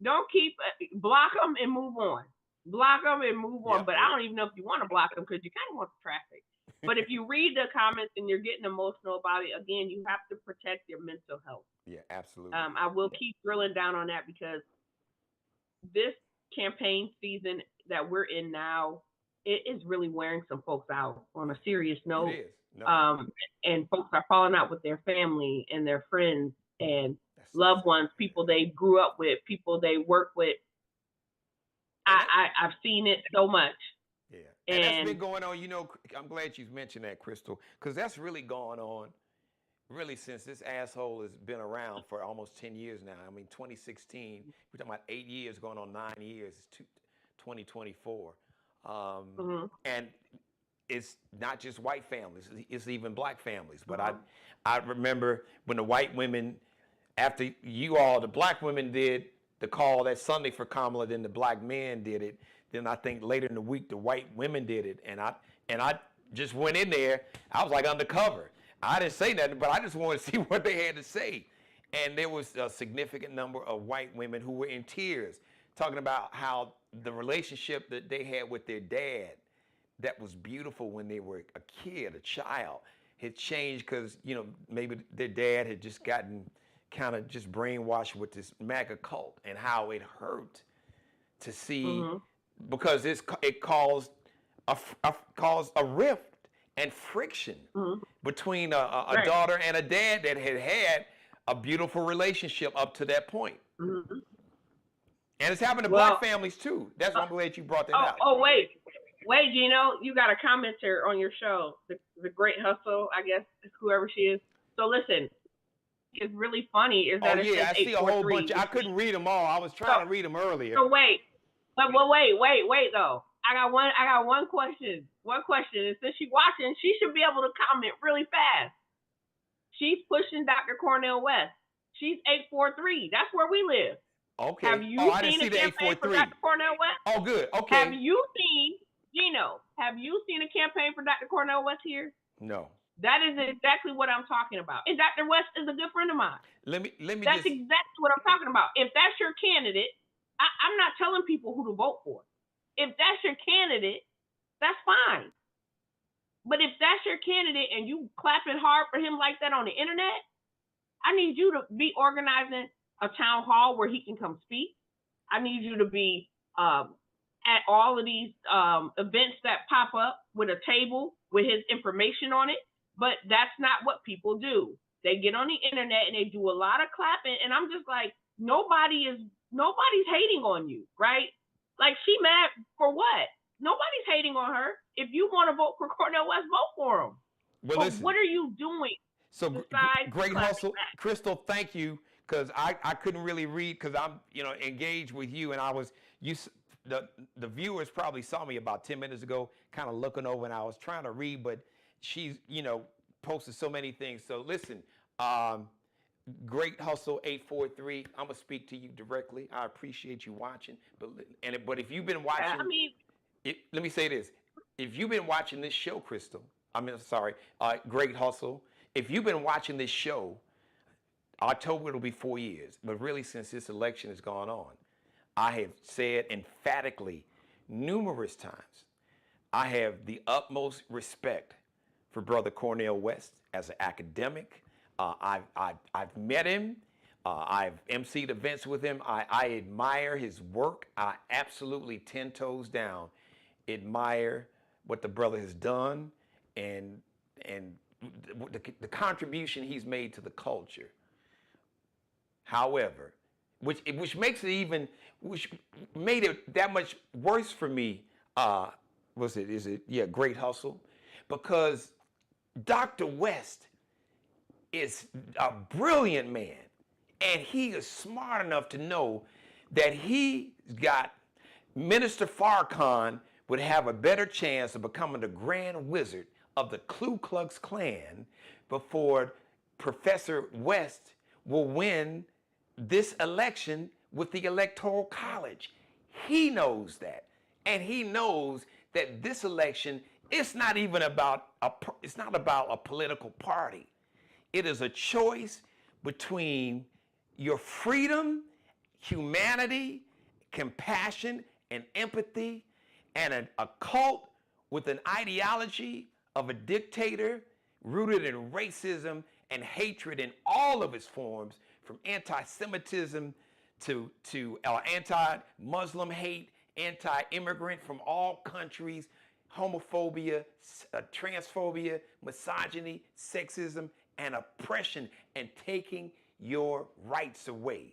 Don't keep, block them and move on. Block them and move on. But I don't even know if you want to block them because you kind of want the traffic. But if you read the comments and you're getting emotional about it, again, you have to protect your mental health. Yeah, absolutely. I will keep drilling down on that because this campaign season that we're in now, it is really wearing some folks out on a serious note. It is. No. And folks are falling out with their family and their friends and loved ones, people they grew up with, people they work with. I've seen it so much. Yeah. And that's been going on, I'm glad you mentioned that, Crystal, because that's really gone on really since this asshole has been around for almost 10 years now. I mean, 2016, we're talking about 8 years going on 9 years. It's 2024. And it's not just white families, it's even black families. But I remember when the white women, after the black women did the call that Sunday for Kamala, then the black men did it. Then I think later in the week, the white women did it. And I just went in there. I was like undercover. I didn't say nothing, but I just wanted to see what they had to say. And there was a significant number of white women who were in tears, talking about how the relationship that they had with their dad, that was beautiful when they were a kid, a child, had changed because, maybe their dad had just gotten kind of just brainwashed with this MAGA cult, and how it hurt to see, because it caused a rift and friction between a daughter and a dad that had a beautiful relationship up to that point. And it's happened to black families too. That's why I'm glad you brought that out. Oh, wait, Geno, you got a commenter on your show, the Great Hustle, I guess, whoever she is. So listen, it's really funny is that I see a whole bunch. I couldn't read them all. I was trying to read them earlier. So wait though. I got one question. And since she's watching, she should be able to comment really fast. She's pushing Dr. Cornel West. She's 843. That's where we live. Okay. Have you seen a campaign for Dr. Cornel West? Oh, good. Okay. Have you seen, Geno, a campaign for Dr. Cornel West here? No. That is exactly what I'm talking about. And Dr. West is a good friend of mine. That's exactly what I'm talking about. If that's your candidate, I'm not telling people who to vote for. If that's your candidate, that's fine. But if that's your candidate and you clapping hard for him like that on the internet, I need you to be organizing a town hall where he can come speak. I need you to be at all of these events that pop up with a table with his information on it. But that's not what people do. They get on the internet and they do a lot of clapping. And I'm just like, nobody's hating on you, right? Like, she mad for what? Nobody's hating on her. If you want to vote for Cornel West, vote for him. Well, but listen, what are you doing? So great hustle, Crystal. Thank you, because I couldn't really read because I'm engaged with you, and I was the viewers probably saw me about 10 minutes ago, kind of looking over, and I was trying to read, but she's posted so many things. So listen, Great Hustle 843. I'm gonna speak to you directly. I appreciate you watching, but if you've been watching, I mean, let me say this: if you've been watching this show, Crystal, sorry, Great Hustle. If you've been watching this show, October it'll be 4 years, but really since this election has gone on, I have said emphatically numerous times, I have the utmost respect for Brother Cornel West as an academic. I've met him. I've emceed events with him. I admire his work. I absolutely 10 toes down admire what the brother has done and the contribution he's made to the culture. However, which made it that much worse for me. Great Hustle, because Dr. West is a brilliant man, and he is smart enough to know that he got Minister Farrakhan would have a better chance of becoming the Grand Wizard of the Ku Klux Klan before Professor West will win this election with the Electoral College. He knows that, and he knows that this election it's not about a political party. It is a choice between your freedom, humanity, compassion, and empathy, and a cult with an ideology of a dictator rooted in racism and hatred in all of its forms, from anti-Semitism to anti-Muslim hate, anti-immigrant from all countries, homophobia, transphobia, misogyny, sexism, and oppression, and taking your rights away.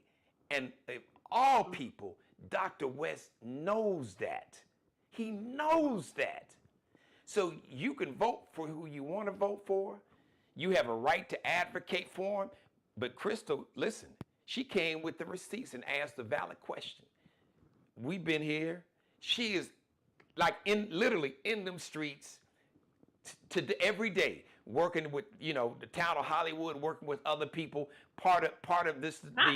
And all people, Dr. West knows that. He knows that. So you can vote for who you want to vote for. You have a right to advocate for him. But Crystal, listen, she came with the receipts and asked a valid question. We've been here. She is like literally in them streets every day, working with the town of Hollywood, working with other people. Part of this. Not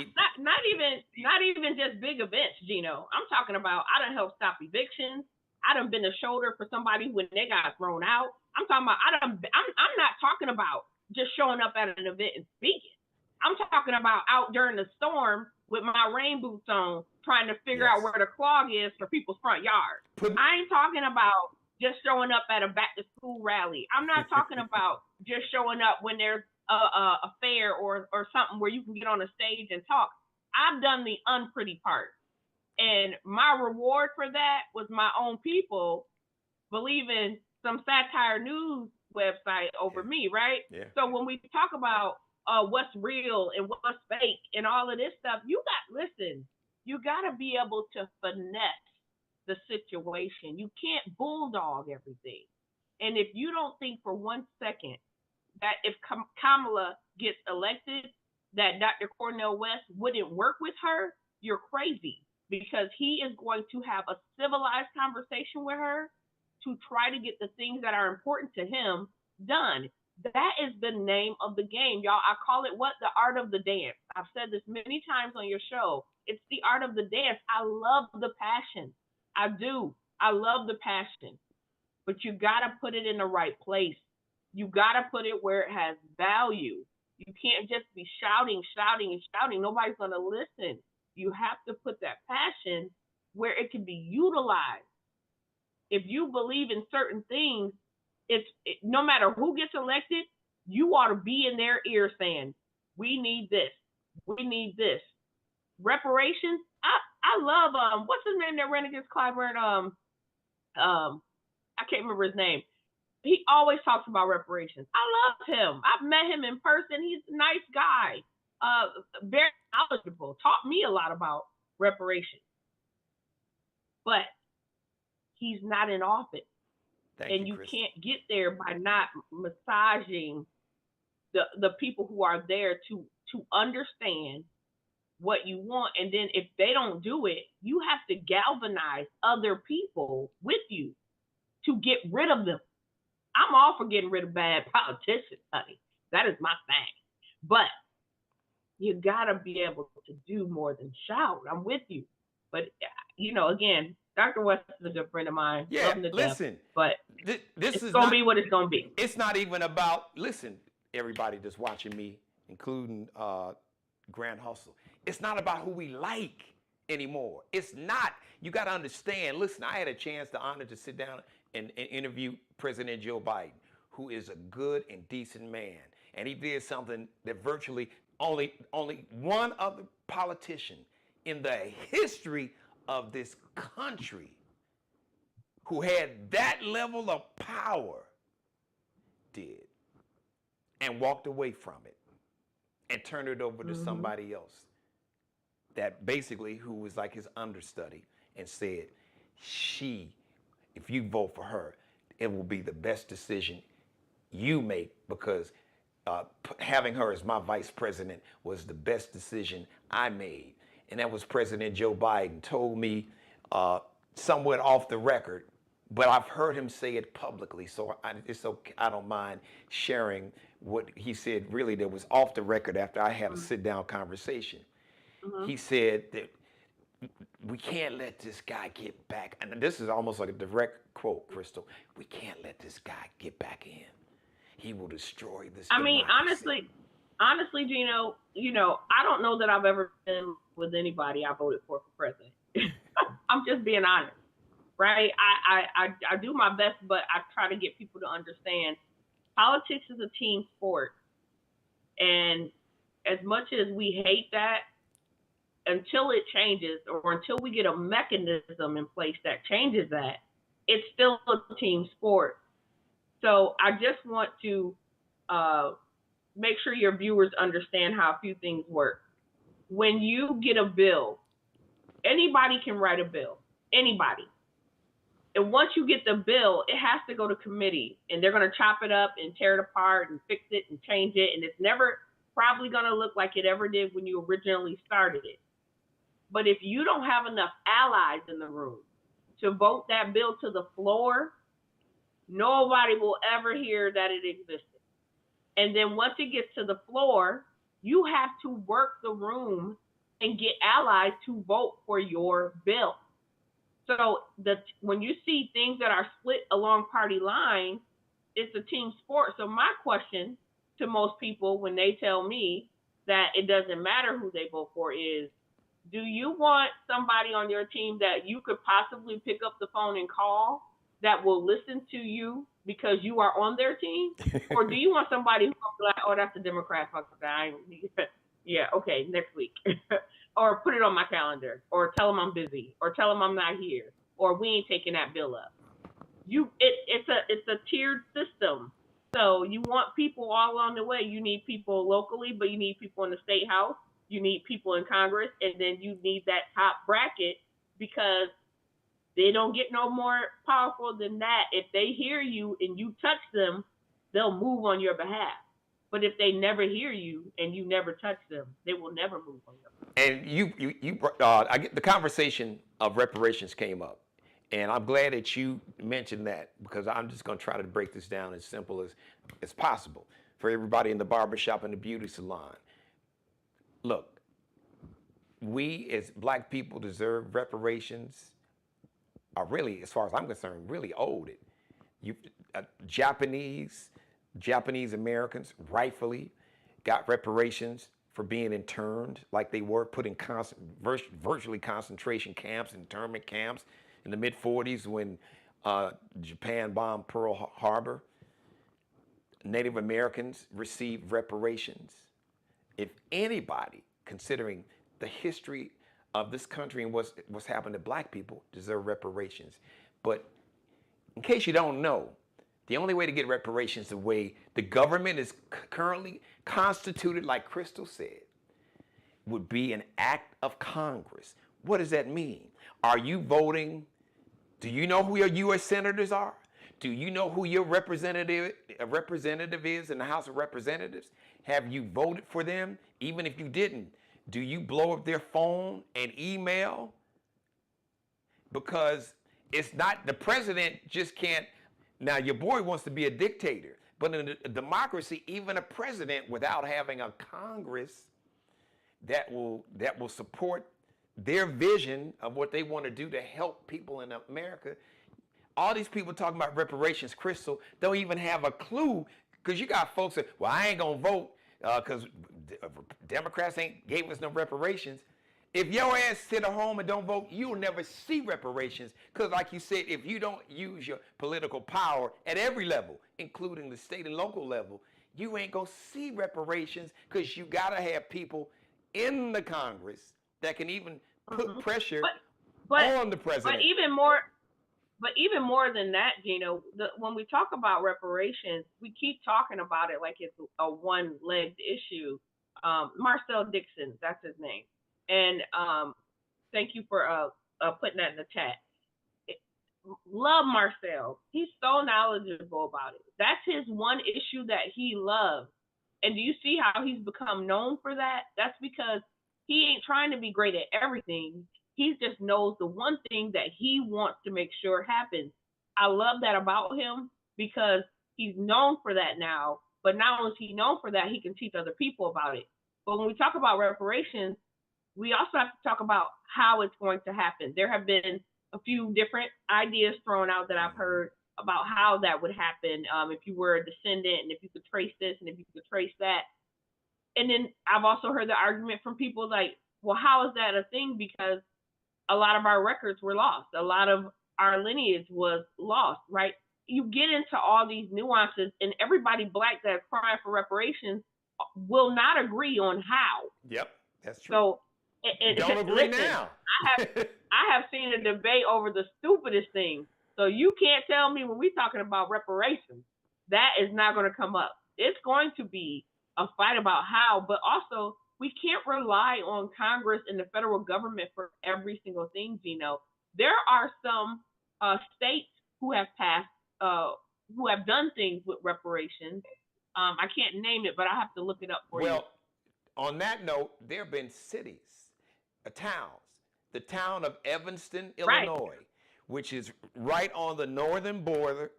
even just big events, Geno. I'm talking about I done helped stop evictions. I done been a shoulder for somebody when they got thrown out. I'm talking about I'm not talking about just showing up at an event and speaking. I'm talking about out during the storm with my rain boots on, trying to figure out where the clog is for people's front yards. I ain't talking about just showing up at a back to school rally. I'm not talking about just showing up when there's a fair or something where you can get on a stage and talk. I've done the unpretty part. And my reward for that was my own people believing some satire news website over me, right? Yeah. So when we talk about what's real and what's fake and all of this stuff, you got to be able to finesse the situation. You can't bulldog everything. And if you don't think for 1 second that if Kamala gets elected, that Dr. Cornel West wouldn't work with her, you're crazy, because he is going to have a civilized conversation with her to try to get the things that are important to him done. That is the name of the game, y'all. I call it the art of the dance. I've said this many times on your show. It's the art of the dance. I love the passion. I do. I love the passion. But you got to put it in the right place. You got to put it where it has value. You can't just be shouting. Nobody's going to listen. You have to put that passion where it can be utilized. If you believe in certain things, no matter who gets elected, you ought to be in their ear saying, we need this. We need this. Reparations. I love what's his name that ran against Clyburn? I can't remember his name. He always talks about reparations. I love him. I've met him in person. He's a nice guy. Very knowledgeable. Taught me a lot about reparations. But he's not in office. Thank you, can't get there by not massaging the people who are there to understand what you want. And then if they don't do it, you have to galvanize other people with you to get rid of them. I'm all for getting rid of bad politicians, honey. That is my thing. But you gotta be able to do more than shout. I'm with you, but again, Dr. West is a good friend of mine. Yeah, Love him to death, listen, but this it's is gonna not, be what it's gonna be. it's not even about, listen, everybody that's watching me, including Grand Hustle, it's not about who we like anymore. It's not. You got to understand, listen, I had a chance, the honor to sit down and interview President Joe Biden, who is a good and decent man. And he did something that virtually only one other politician in the history of this country who had that level of power did, and walked away from it and turned it over to somebody else that basically, who was like his understudy, and said, if you vote for her, it will be the best decision you make, because having her as my vice president was the best decision I made. And that was President Joe Biden. Told me somewhat off the record, but I've heard him say it publicly, so it's okay. I don't mind sharing what he said. Really, that was off the record after I had a sit-down conversation. He said that we can't let this guy get back. And this is almost like a direct quote, Crystal. We can't let this guy get back in. He will destroy this democracy. Honestly, Geno, I don't know that I've ever been with anybody I voted for president. I'm just being honest, right? I do my best, but I try to get people to understand politics is a team sport. And as much as we hate that, until it changes, or until we get a mechanism in place that changes that, it's still a team sport. So I just want to make sure your viewers understand how a few things work. When you get a bill, anybody can write a bill, anybody. And once you get the bill, it has to go to committee, and they're going to chop it up and tear it apart and fix it and change it. And it's never probably going to look like it ever did when you originally started it. But if you don't have enough allies in the room to vote that bill to the floor, nobody will ever hear that it existed. And then once it gets to the floor, you have to work the room and get allies to vote for your bill. So when you see things that are split along party lines, it's a team sport. So my question to most people when they tell me that it doesn't matter who they vote for is, do you want somebody on your team that you could possibly pick up the phone and call that will listen to you because you are on their team? Or do you want somebody who's like, oh, that's the Democrat, fuck that. Yeah, okay, next week. Or put it on my calendar, or tell them I'm busy, or tell them I'm not here, or we ain't taking that bill up. It's a tiered system. So you want people all along the way. You need people locally, but you need people in the state house. You need people in Congress, and then you need that top bracket, because they don't get no more powerful than that. If they hear you and you touch them, they'll move on your behalf. But if they never hear you and you never touch them, they will never move on your behalf. And I get the conversation of reparations came up, and I'm glad that you mentioned that, because I'm just going to try to break this down as simple as possible for everybody in the barbershop and the beauty salon. Look, we as black people deserve reparations. Are really, as far as I'm concerned, really owed it. Japanese Americans rightfully got reparations for being interned like they were, put in virtually concentration camps, internment camps in the mid-40s when Japan bombed Pearl Harbor. Native Americans received reparations. If anybody, considering the history of this country and what's happened to black people, deserve reparations. But in case you don't know, the only way to get reparations, the way the government is currently constituted, like Crystal said, would be an act of Congress. What does that mean? Are you voting? Do you know who your U.S. senators are? Do you know who your representative is in the House of Representatives? Have you voted for them? Even if you didn't, do you blow up their phone and email? Because it's not, the president just can't. Now, your boy wants to be a dictator, but in a democracy, even a president without having a Congress that will support their vision of what they want to do to help people in America. All these people talking about reparations, Crystal, don't even have a clue, because you got folks that, well, I ain't gonna vote because Democrats ain't gave us no reparations. If your ass sit at home and don't vote, you'll never see reparations. Because like you said, if you don't use your political power at every level, including the state and local level, you ain't gonna see reparations, because you gotta have people in the Congress that can even put pressure on the president. But even more than that, Geno, when we talk about reparations, we keep talking about it like it's a one-legged issue. Marcel Dixon, that's his name. And thank you for putting that in the chat. Love Marcel. He's so knowledgeable about it. That's his one issue that he loves. And do you see how he's become known for that? That's because he ain't trying to be great at everything. He just knows the one thing that he wants to make sure happens. I love that about him, because he's known for that now. But not only is he known for that, he can teach other people about it. But when we talk about reparations, we also have to talk about how it's going to happen. There have been a few different ideas thrown out that I've heard about how that would happen, if you were a descendant, and if you could trace this, and if you could trace that. And then I've also heard the argument from people like, well, how is that a thing? Because a lot of our records were lost. A lot of our lineage was lost, right? You get into all these nuances, and everybody Black that's crying for reparations will not agree on how. Yep, that's true. So, don't agree listen, now. I have seen a debate over the stupidest thing. So you can't tell me when we're talking about reparations, that is not going to come up. It's going to be a fight about how, but also we can't rely on Congress and the federal government for every single thing, Geno. There are some states who have passed, who have done things with reparations. I can't name it, but I have to look it up for you. Well, on that note, there have been cities, towns. The town of Evanston, Illinois, which is right on the northern border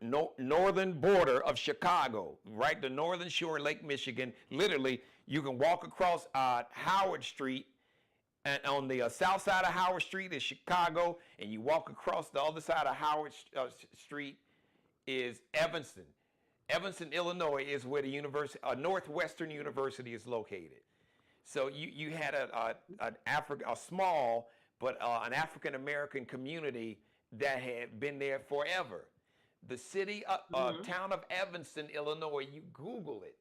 of Chicago, right, the northern shore of Lake Michigan. Literally, you can walk across Howard Street, and on the south side of Howard Street is Chicago, and you walk across the other side of Howard Street is Evanston. Evanston, Illinois is where the university, Northwestern University, is located. So you had a small but an African American community that had been there forever. The city, town of Evanston, Illinois, you Google it,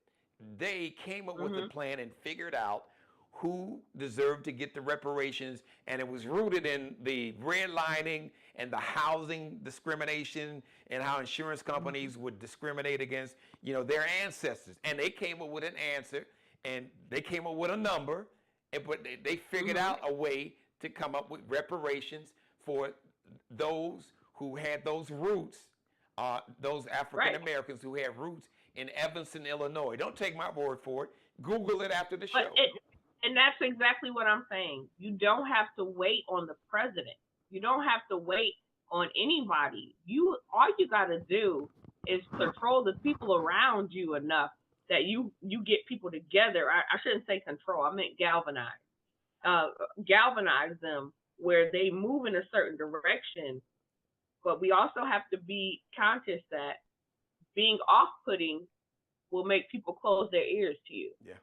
they came up with a plan and figured out who deserved to get the reparations, and it was rooted in the redlining and the housing discrimination and how insurance companies would discriminate against, their ancestors. And they came up with an answer, and they came up with a number, but they figured out a way to come up with reparations for those who had those roots, those African Americans who had roots in Evanston, Illinois. Don't take my word for it. Google it after the show. And that's exactly what I'm saying. You don't have to wait on the president. You don't have to wait on anybody. All you got to do is control the people around you enough that you get people together. I shouldn't say control. I meant galvanize. Galvanize them where they move in a certain direction. But we also have to be conscious that being off-putting will make people close their ears to you. Yeah.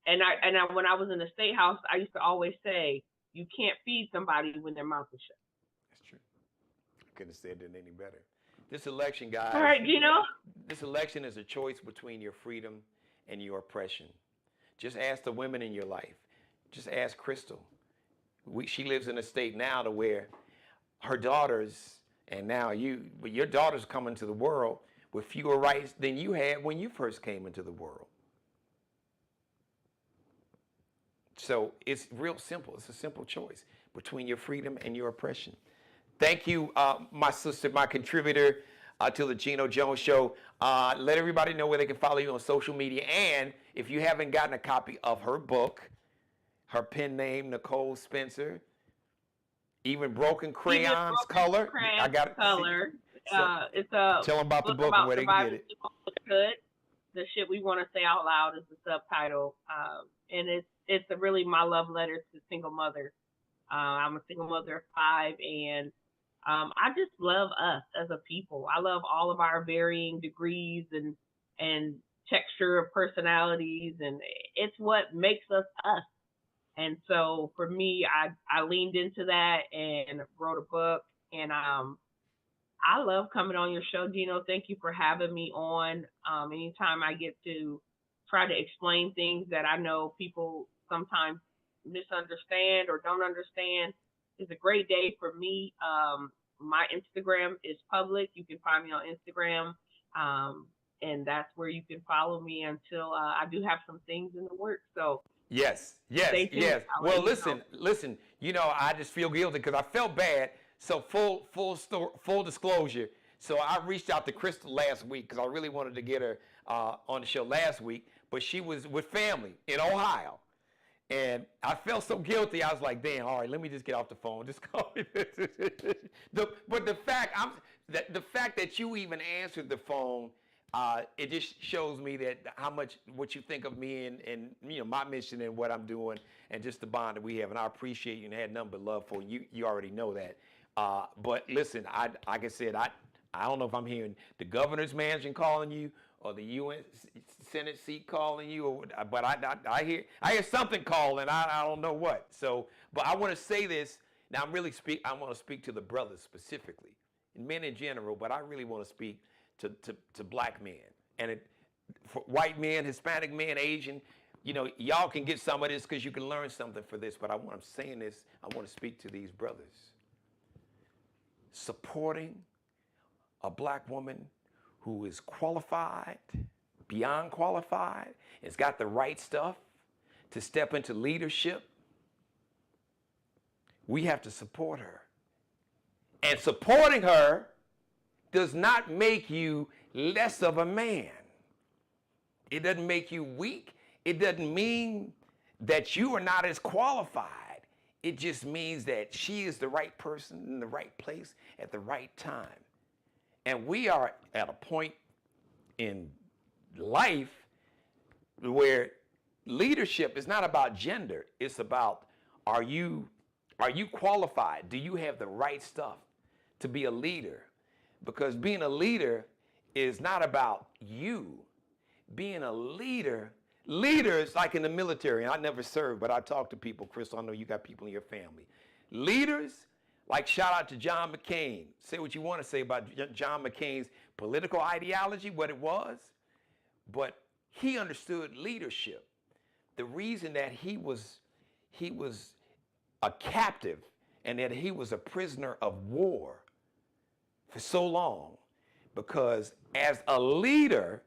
And I when I was in the state house, I used to always say, you can't feed somebody when their mouth is shut. That's true. I couldn't have said it any better. This election, guys. All right, Geno. This election is a choice between your freedom and your oppression. Just ask the women in your life. Just ask Crystal. She lives in a state now to where her daughters, and now your daughters come into the world with fewer rights than you had when you first came into the world. So it's real simple. It's a simple choice between your freedom and your oppression. Thank you, my sister, my contributor to the Geno Jones Show. Let everybody know where they can follow you on social media. And if you haven't gotten a copy of her book, her pen name, Nicole Spencer, Even Broken Crayons Color. I got it. Color. It's tell them about the book and where they can get it. Good. The shit we want to say out loud is the subtitle. And it's really my love letter to single mother. I'm a single mother of 5, and I just love us as a people. I love all of our varying degrees and texture of personalities, and it's what makes us us. And so for me, I leaned into that and wrote a book, and I love coming on your show, Gino. Thank you for having me on. Anytime I get to try to explain things that I know people sometimes misunderstand or don't understand, it's a great day for me. My Instagram is public. You can find me on Instagram, and that's where you can follow me until I do have some things in the works. So Yes, stay yes, tuned. yes. I'll Well, let you listen, know. listen. You know, I just feel guilty because I felt bad. So full disclosure. So I reached out to Crystal last week because I really wanted to get her on the show last week, but she was with family in Ohio, and I felt so guilty. I was like, damn, all right, let me just get off the phone. Just call me. But the fact that you even answered the phone, it just shows me that how much what you think of me and you know my mission and what I'm doing and just the bond that we have. And I appreciate you and had nothing but love for you. You already know that. But listen, like I said, I don't know if I'm hearing the governor's mansion calling you or the UN Senate seat calling you, but I hear something calling. I don't know what. So, but I want to say this now. I want to speak to the brothers specifically, and men in general. But I really want to speak to black men and for white men, Hispanic men, Asian. You know, y'all can get some of this because you can learn something for this. But I'm saying this. I want to speak to these brothers. Supporting a black woman who is qualified, beyond qualified, has got the right stuff to step into leadership, we have to support her. And supporting her does not make you less of a man. It doesn't make you weak. It doesn't mean that you are not as qualified. It just means that she is the right person in the right place at the right time. And we are at a point in life where leadership is not about gender. It's about are you qualified? Do you have the right stuff to be a leader? Because being a leader is not about you. Being a leader is like in the military, and I never served, but I talk to people. Crystal, I know you got people in your family. Leaders, like shout out to John McCain. Say what you want to say about John McCain's political ideology, what it was, but he understood leadership. The reason that he was a captive and that he was a prisoner of war for so long, because as a leader,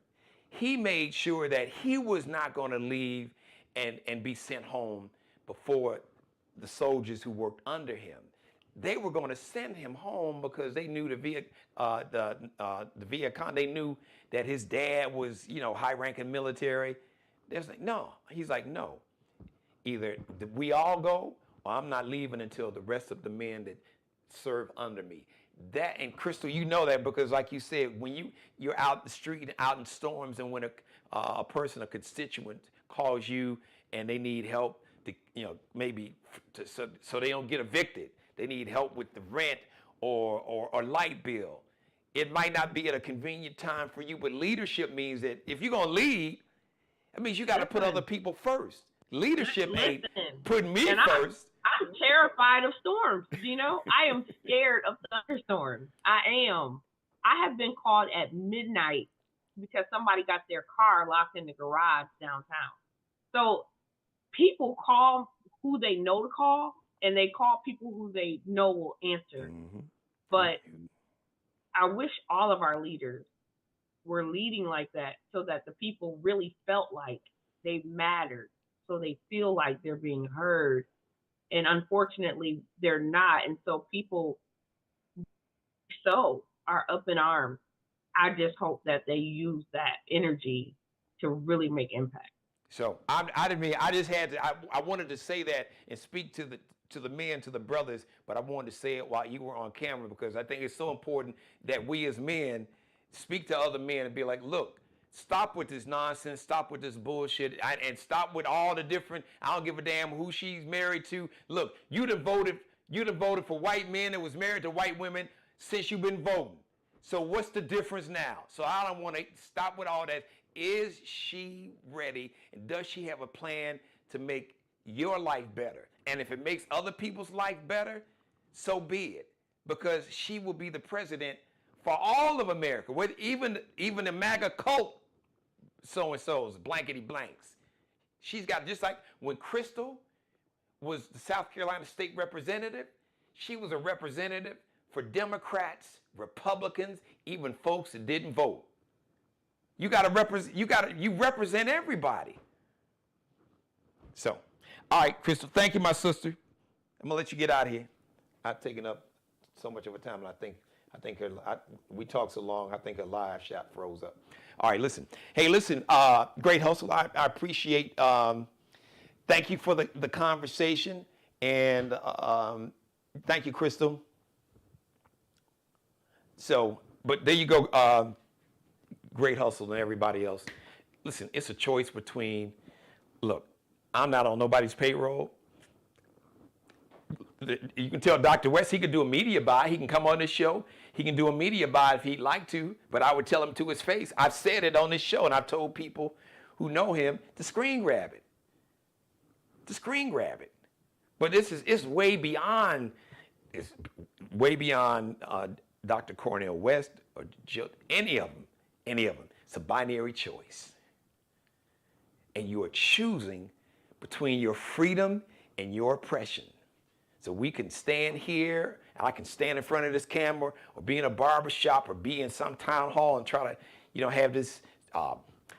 he made sure that he was not going to leave and be sent home before the soldiers who worked under him. They were going to send him home because they knew the Viet Cong. They knew that his dad was, high-ranking military. They was like, no. He's like, no. Either we all go, or I'm not leaving until the rest of the men that serve under me. That, and Crystal, you know that because, like you said, when you're out the street, out in storms, and when a person, a constituent, calls you and they need help, to, so they don't get evicted. They need help with the rent or light bill. It might not be at a convenient time for you, but leadership means that if you're gonna lead, that means you got to put other people first. Leadership ain't putting me first. I'm terrified of storms, I am scared of thunderstorms. I am. I have been called at midnight because somebody got their car locked in the garage downtown. So people call who they know to call, and they call people who they know will answer. Mm-hmm. But I wish all of our leaders were leading like that so that the people really felt like they mattered, so they feel like they're being heard. And unfortunately, they're not. And so people are up in arms. I just hope that they use that energy to really make impact. So I didn't mean, I just had to, I wanted to say that and speak to the men, to the brothers, but I wanted to say it while you were on camera because I think it's so important that we as men speak to other men and be like, look, Stop with this nonsense. Stop with this bullshit. And stop with all the different, I don't give a damn who she's married to. Look, you done voted for white men that was married to white women since you've been voting. So what's the difference now? So I don't want to stop with all that. Is she ready? And does she have a plan to make your life better? And if it makes other people's life better, so be it. Because she will be the president for all of America, with even the MAGA cult so-and-so's, blankety blanks. She's got, just like when Crystal was the South Carolina state representative, she was a representative for Democrats, Republicans, even folks that didn't vote. You represent everybody. So, all right, Crystal, thank you, my sister. I'm gonna let you get out of here. I've taken up so much of her time, and I think we talked so long, I think her live shot froze up. All right, listen. Hey, listen, Great Hustle, I appreciate, thank you for the conversation, and thank you, Crystal. So, but there you go, Great Hustle and everybody else. Listen, it's a choice between, look, I'm not on nobody's payroll. You can tell Dr. West he could do a media buy. He can come on this show. He can do a media buy if he'd like to, but I would tell him to his face. I've said it on this show, and I've told people who know him to screen grab it. To screen grab it. But it's way beyond Dr. Cornel West or any of them. It's a binary choice. And you are choosing between your freedom and your oppression. So we can stand here, I can stand in front of this camera, or be in a barber shop, or be in some town hall and try to, have this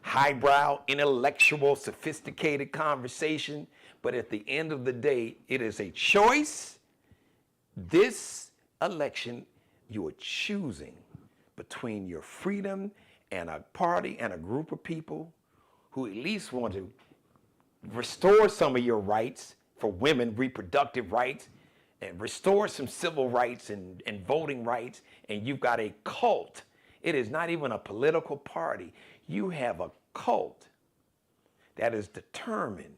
highbrow, intellectual, sophisticated conversation. But at the end of the day, it is a choice. This election, you are choosing between your freedom and a party and a group of people who at least want to restore some of your rights for women, reproductive rights, and restore some civil rights and voting rights, and you've got a cult. It is not even a political party. You have a cult that is determined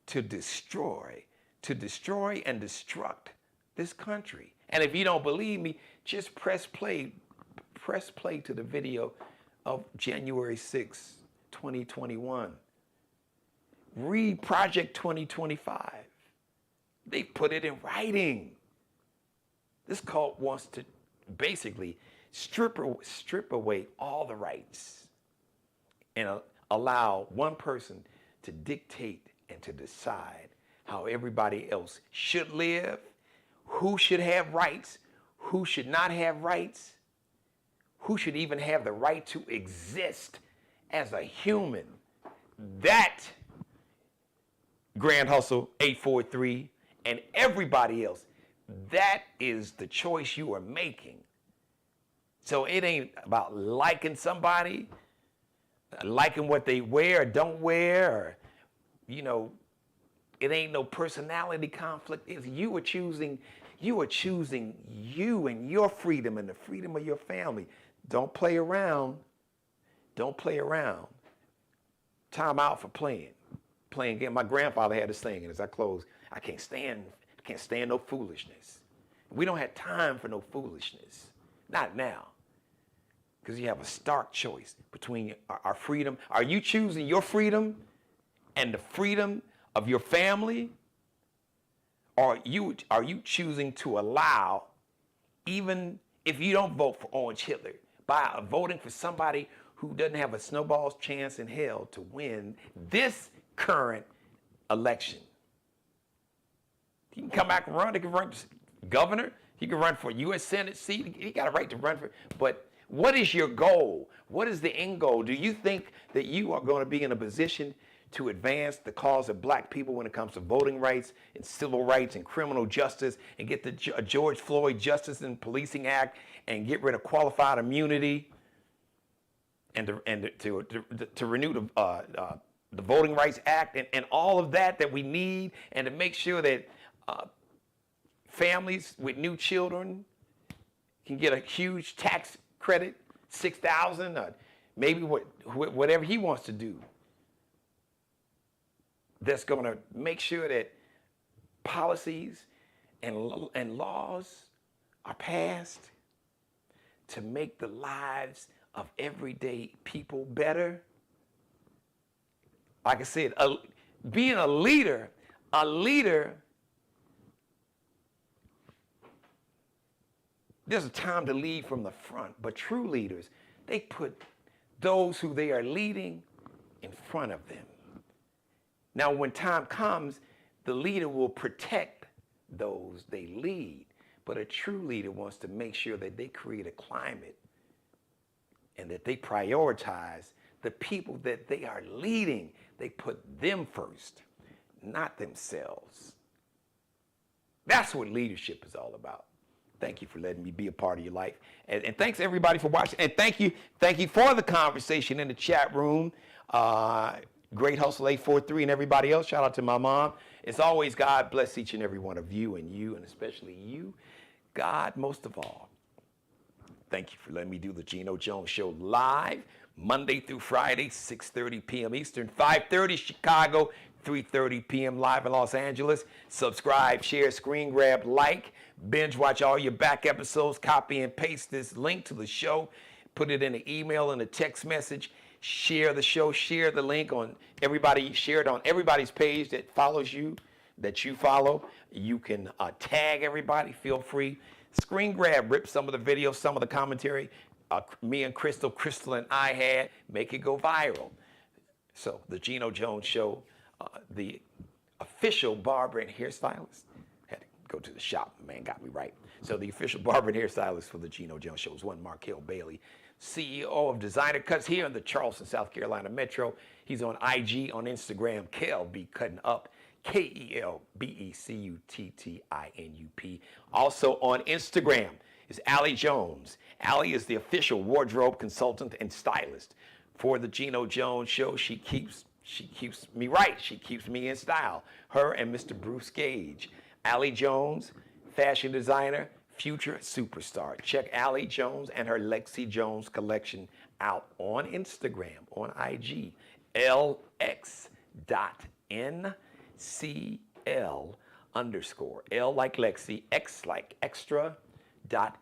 to destroy and destruct this country. And if you don't believe me, just press play to the video of January 6, 2021. Read Project 2025. They put it in writing. This cult wants to basically strip away all the rights and allow one person to dictate and to decide how everybody else should live, who should have rights, who should not have rights, who should even have the right to exist as a human. That, Grand Hustle 843, and everybody else, that is the choice you are making. So it ain't about liking somebody, liking what they wear or don't wear, or, it ain't no personality conflict. It's you are choosing you and your freedom and the freedom of your family. Don't play around. Don't play around. Time out for playing game. My grandfather had this thing, and as I close, I can't stand no foolishness. We don't have time for no foolishness. Not now. Because you have a stark choice between our freedom. Are you choosing your freedom and the freedom of your family? Or are you choosing to allow, even if you don't vote for Orange Hitler, by voting for somebody who doesn't have a snowball's chance in hell to win this current election? He can come back and run. He can run for governor. He can run for a U.S. Senate seat. He got a right to run for. But what is your goal? What is the end goal? Do you think that you are going to be in a position to advance the cause of black people when it comes to voting rights and civil rights and criminal justice, and get the George Floyd Justice and Policing Act, and get rid of qualified immunity, and to renew the Voting Rights Act, and all of that we need, and to make sure that families with new children can get a huge tax credit, $6,000, maybe whatever he wants to do, that's going to make sure that policies and laws are passed to make the lives of everyday people better. Like I said, being a leader, there's a time to lead from the front, but true leaders, they put those who they are leading in front of them. Now, when time comes, the leader will protect those they lead, but a true leader wants to make sure that they create a climate and that they prioritize the people that they are leading. They put them first, not themselves. That's what leadership is all about. Thank you for letting me be a part of your life. And thanks everybody for watching. And thank you for the conversation in the chat room. Great Hustle 843 and everybody else. Shout out to my mom. As always, God bless each and every one of you and especially you. God, most of all, thank you for letting me do the Geno Jones Show live, Monday through Friday, 6:30 p.m. Eastern, 5:30 Chicago, 3:30 p.m. live in Los Angeles. Subscribe, share, screen grab, like, binge watch all your back episodes, copy and paste this link to the show, put it in an email and a text message, share the show, share the link on everybody, share it on everybody's page that follows you, that you follow. You can tag everybody, feel free. Screen grab, rip some of the videos, some of the commentary me and Crystal and I had, make it go viral. So the Geno Jones Show, the official barber and hairstylist, had to go to the shop, man got me right. So the official barber and hairstylist for the Geno Jones Show is one Markel Bailey, CEO of Designer Cuts here in the Charleston, South Carolina Metro. He's on IG, on Instagram, KLB Cutting Up, KELBECUTTINUP. Also on Instagram is Allie Jones. Allie is the official wardrobe consultant and stylist for the Geno Jones Show. She keeps me right. She keeps me in style. Her and Mr. Bruce Gage. Allie Jones, fashion designer, future superstar. Check Allie Jones and her Lexi Jones collection out on Instagram, on IG, LX.NCL_. L like Lexi, X like extra,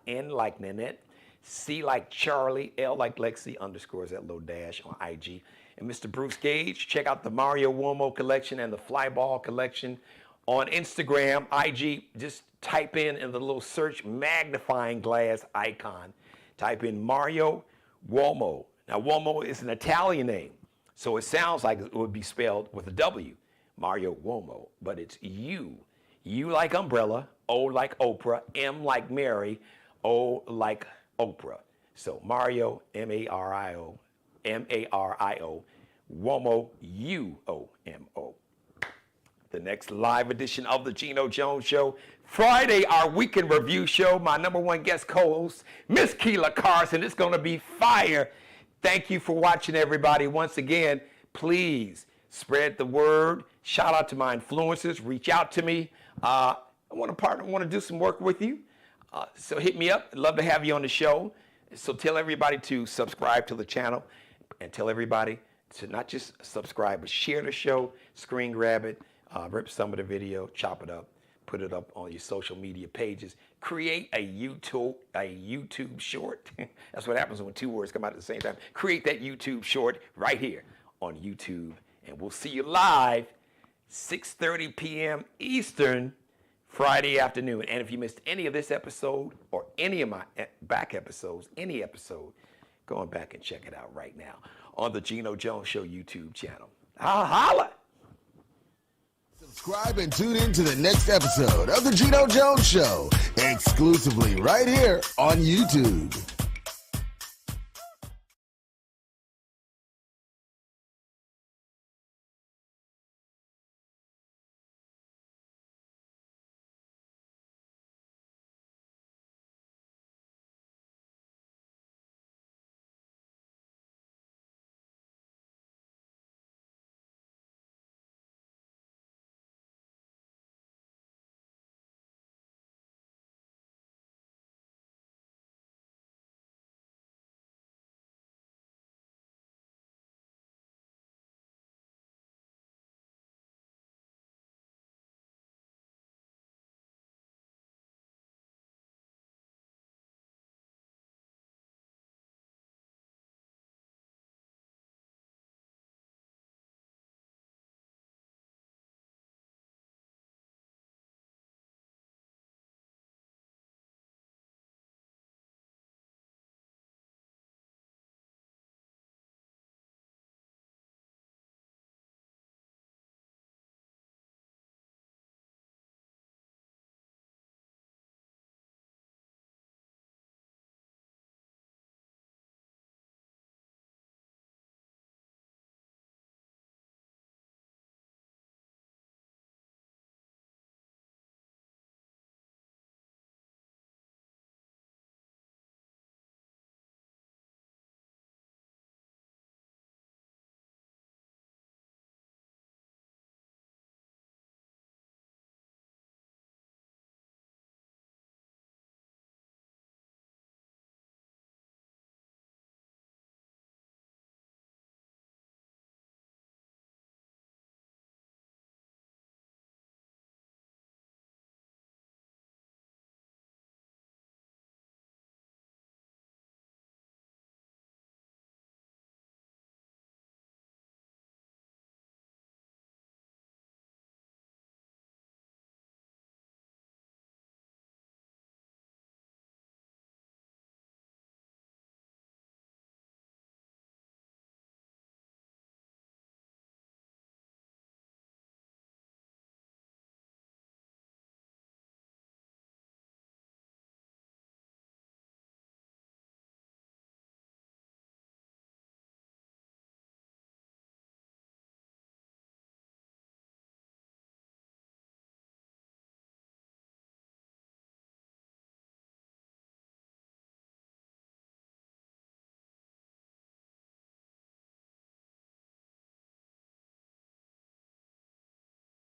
.N like Nanette, C like Charlie, L like Lexi, underscore is that little dash on IG. And Mr. Bruce Gage, check out the Mario Uomo collection and the Flyball collection on Instagram, IG. Just type in the little search magnifying glass icon, type in Mario Uomo. Now Uomo is an Italian name, so it sounds like it would be spelled with a W, Mario Uomo, but it's U. U like umbrella, O like Oprah, M like Mary, O like Oprah. So Mario, M-A-R-I-O, M-A-R-I-O, Uomo, U-O-M-O. The next live edition of the Geno Jones Show. Friday, our weekend review show. My number one guest co-host, Miss Keela Carson. It's going to be fire. Thank you for watching, everybody. Once again, please spread the word. Shout out to my influencers. Reach out to me. I want to partner. I want to do some work with you. So hit me up. I'd love to have you on the show. So tell everybody to subscribe to the channel and tell everybody to not just subscribe, but share the show, screen grab it, rip some of the video, chop it up, put it up on your social media pages. Create a YouTube short. That's what happens when two words come out at the same time. Create that YouTube short right here on YouTube. And we'll see you live 6:30 p.m. Eastern, Friday afternoon. And if you missed any of this episode or any of my back episodes, any episode, go on back and check it out right now on the Geno Jones Show YouTube channel. I'll holla. Subscribe and tune in to the next episode of the Geno Jones Show, exclusively right here on YouTube.